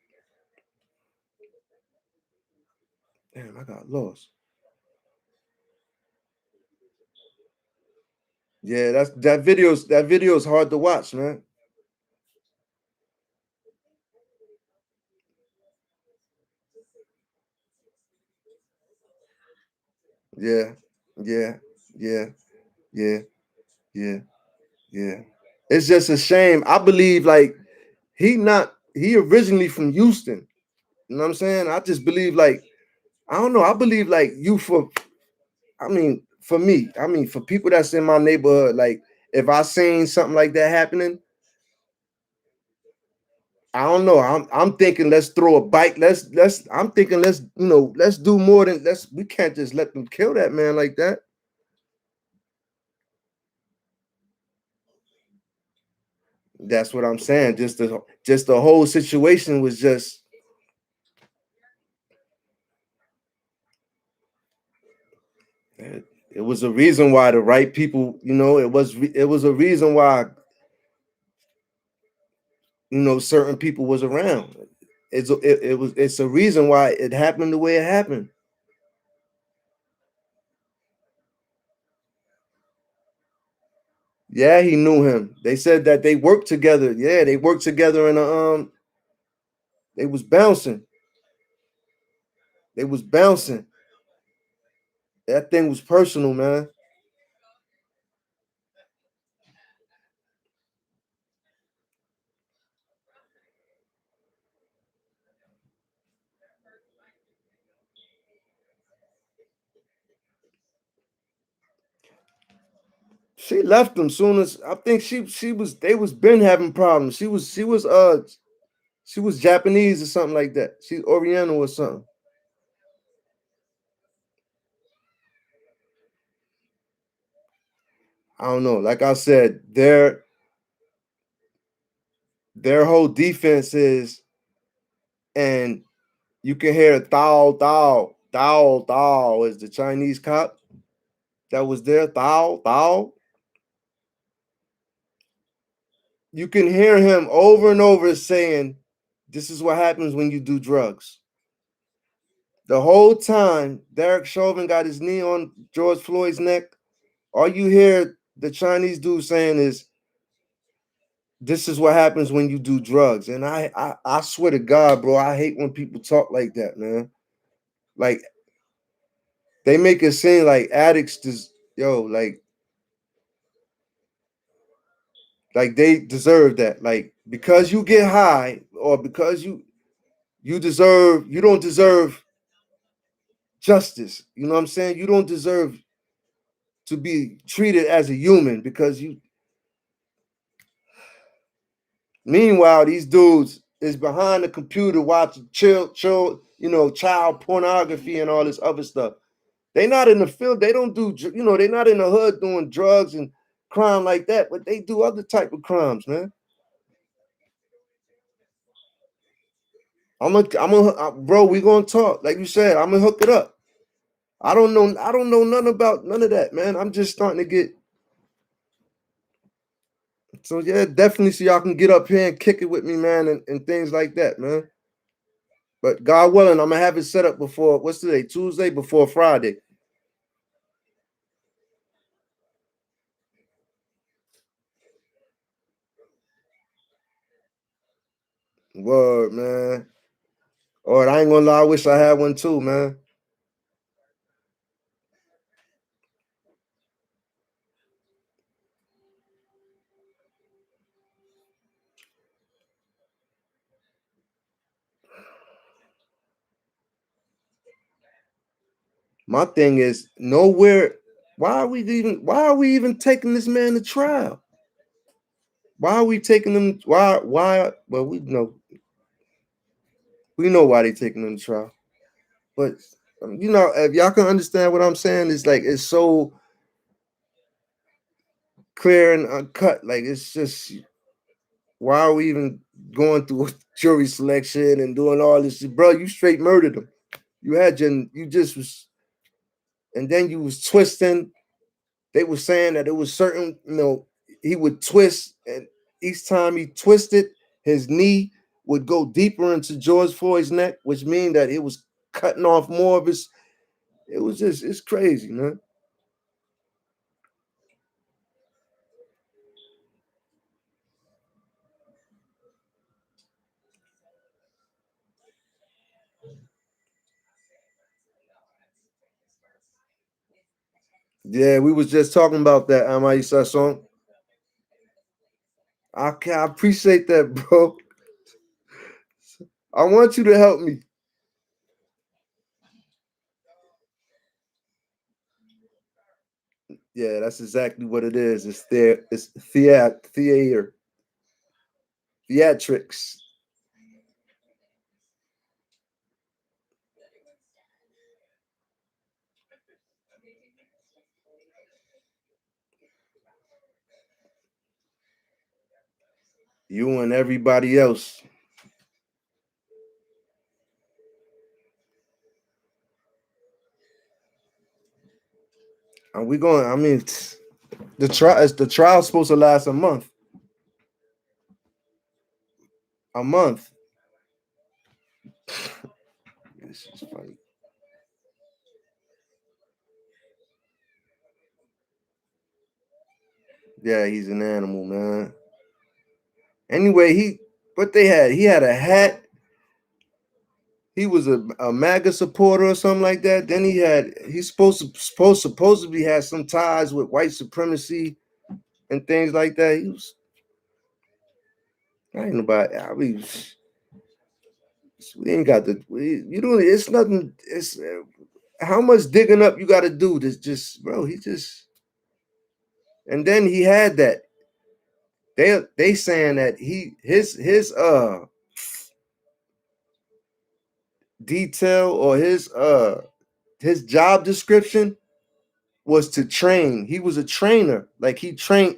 Damn, I got lost. Yeah, that video is hard to watch, man. Yeah. It's just a shame. I believe like he originally from Houston. You know what I'm saying? I just believe like, I don't know. I believe like for me, for people that's in my neighborhood, like if I seen something like that happening, I don't know. I'm thinking let's throw a bike. I'm thinking let's do more than we can't just let them kill that man like that. That's what I'm saying. Just the whole situation was just, it was a reason why the right people, it was a reason why certain people was around. It's a reason why it happened the way it happened. Yeah, he knew him. They said that they worked together. Yeah, they worked together in a they was bouncing. They was bouncing. That thing was personal, man. She left him soon as I think she was they was been having problems. She was Japanese or something like that. She's Oriental or something. I don't know. Like I said, their whole defense is, and you can hear Thao is the Chinese cop that was there. Thao. You can hear him over and over saying, "This is what happens when you do drugs." The whole time, Derek Chauvin got his knee on George Floyd's neck. All you hear the Chinese dude saying is, "This is what happens when you do drugs." And I swear to God, bro, I hate when people talk like that, man. Like they make it seem like addicts just like they deserve that. Like because you get high or because you don't deserve justice. You know what I'm saying? You don't deserve to be treated as a human because you. Meanwhile, these dudes is behind the computer watching child pornography and all this other stuff. They not in the field. They don't do, they're not in the hood doing drugs and crime like that, but they do other type of crimes, man. Bro, we gonna talk. Like you said, I'm gonna hook it up. I don't know nothing about none of that, man. I'm just starting to get. So yeah, definitely so y'all can get up here and kick it with me, man, and things like that, man. But God willing, I'm gonna have it set up before what's today? Tuesday before Friday. Word, man. Or I ain't gonna lie, I wish I had one too, man. My thing is nowhere. Why are we even taking this man to trial? Why are we taking them? Why? Well, we know why they taking them to trial. But if y'all can understand what I'm saying, it's like it's so clear and uncut. Like it's just why are we even going through jury selection and doing all this? Bro, you straight murdered him. You just was, and then you was twisting. They were saying that it was certain, he would twist, and each time he twisted, his knee would go deeper into George Floyd's neck, which means that it was cutting off more of his. It was just, it's crazy, man. Yeah, we was just talking about that, Amaisa song. I appreciate that, bro. I want you to help me. Yeah, that's exactly what it is. It's theatrics. You and everybody else. And we going, I mean, the trial's supposed to last a month. A month. This is funny. Yeah, he's an animal, man. Anyway, he had a hat. He was a MAGA supporter or something like that. Then he's supposedly had some ties with white supremacy and things like that. I ain't nobody. I mean, we ain't got you don't. It's nothing. It's how much digging up you got to do to just, bro. And then he had that. They saying that his detail or his job description was to train. He was a trainer, like he trained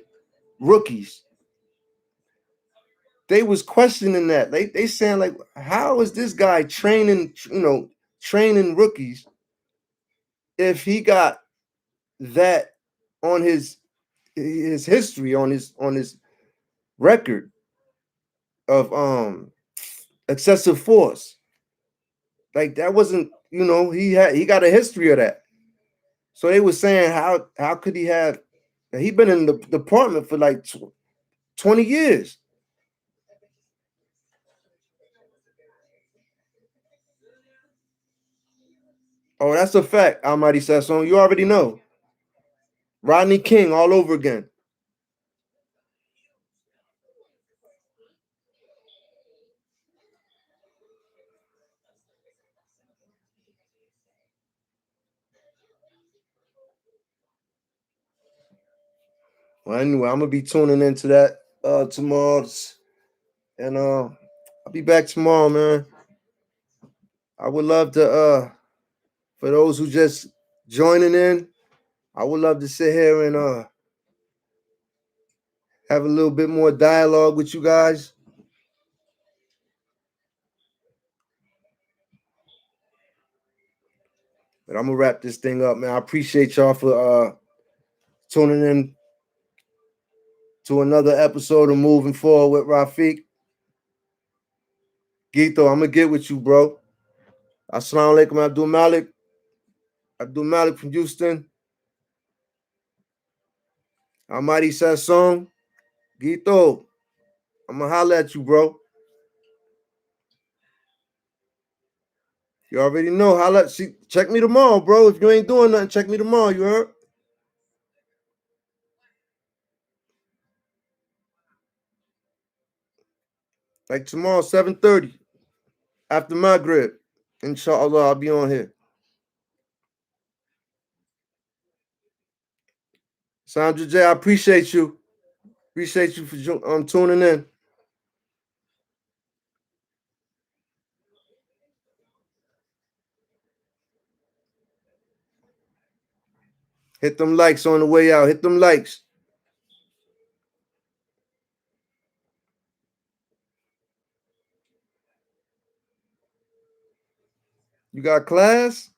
rookies. They was questioning that. They saying like, how is this guy training rookies if he got that on his history, on his record of excessive force? Like that wasn't, he got a history of that. So they were saying how could he have? He been in the department for like 20 years. Oh, that's a fact, Almighty Sasson. You already know. Rodney King all over again. Well, anyway, I'm gonna be tuning into that tomorrow, and I'll be back tomorrow, man. I would love to for those who just joining in, I would love to sit here and have a little bit more dialogue with you guys. But I'm gonna wrap this thing up, man. I appreciate y'all for tuning in to another episode of Moving Forward with Rafiq. Gito, I'm gonna get with you, bro. Assalamu alaikum, Abdul Malik. Abdul Malik from Houston. Almighty Sasson. Gito, I'm gonna holler at you, bro. You already know. Check me tomorrow, bro. If you ain't doing nothing, check me tomorrow. You heard? Like tomorrow, 7:30, after Maghrib. Inshallah, I'll be on here. Sandra J, I appreciate you. Appreciate you for tuning in. Hit them likes on the way out. Hit them likes. You got class?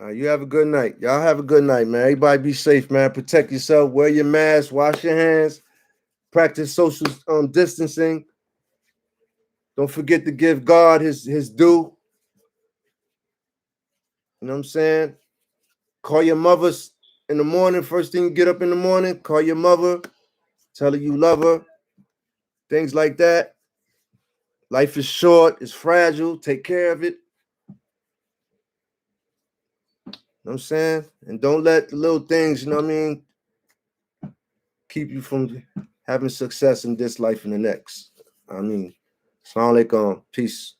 You have a good night. Y'all have a good night, man. Everybody be safe, man. Protect yourself. Wear your mask. Wash your hands. Practice social distancing. Don't forget to give God his due. You know what I'm saying? Call your mother in the morning. First thing you get up in the morning, call your mother. Tell her you love her. Things like that. Life is short. It's fragile. Take care of it. You know what I'm saying? And don't let the little things, you know what I mean, keep you from having success in this life and the next. I mean, assalamu alaikum. Peace.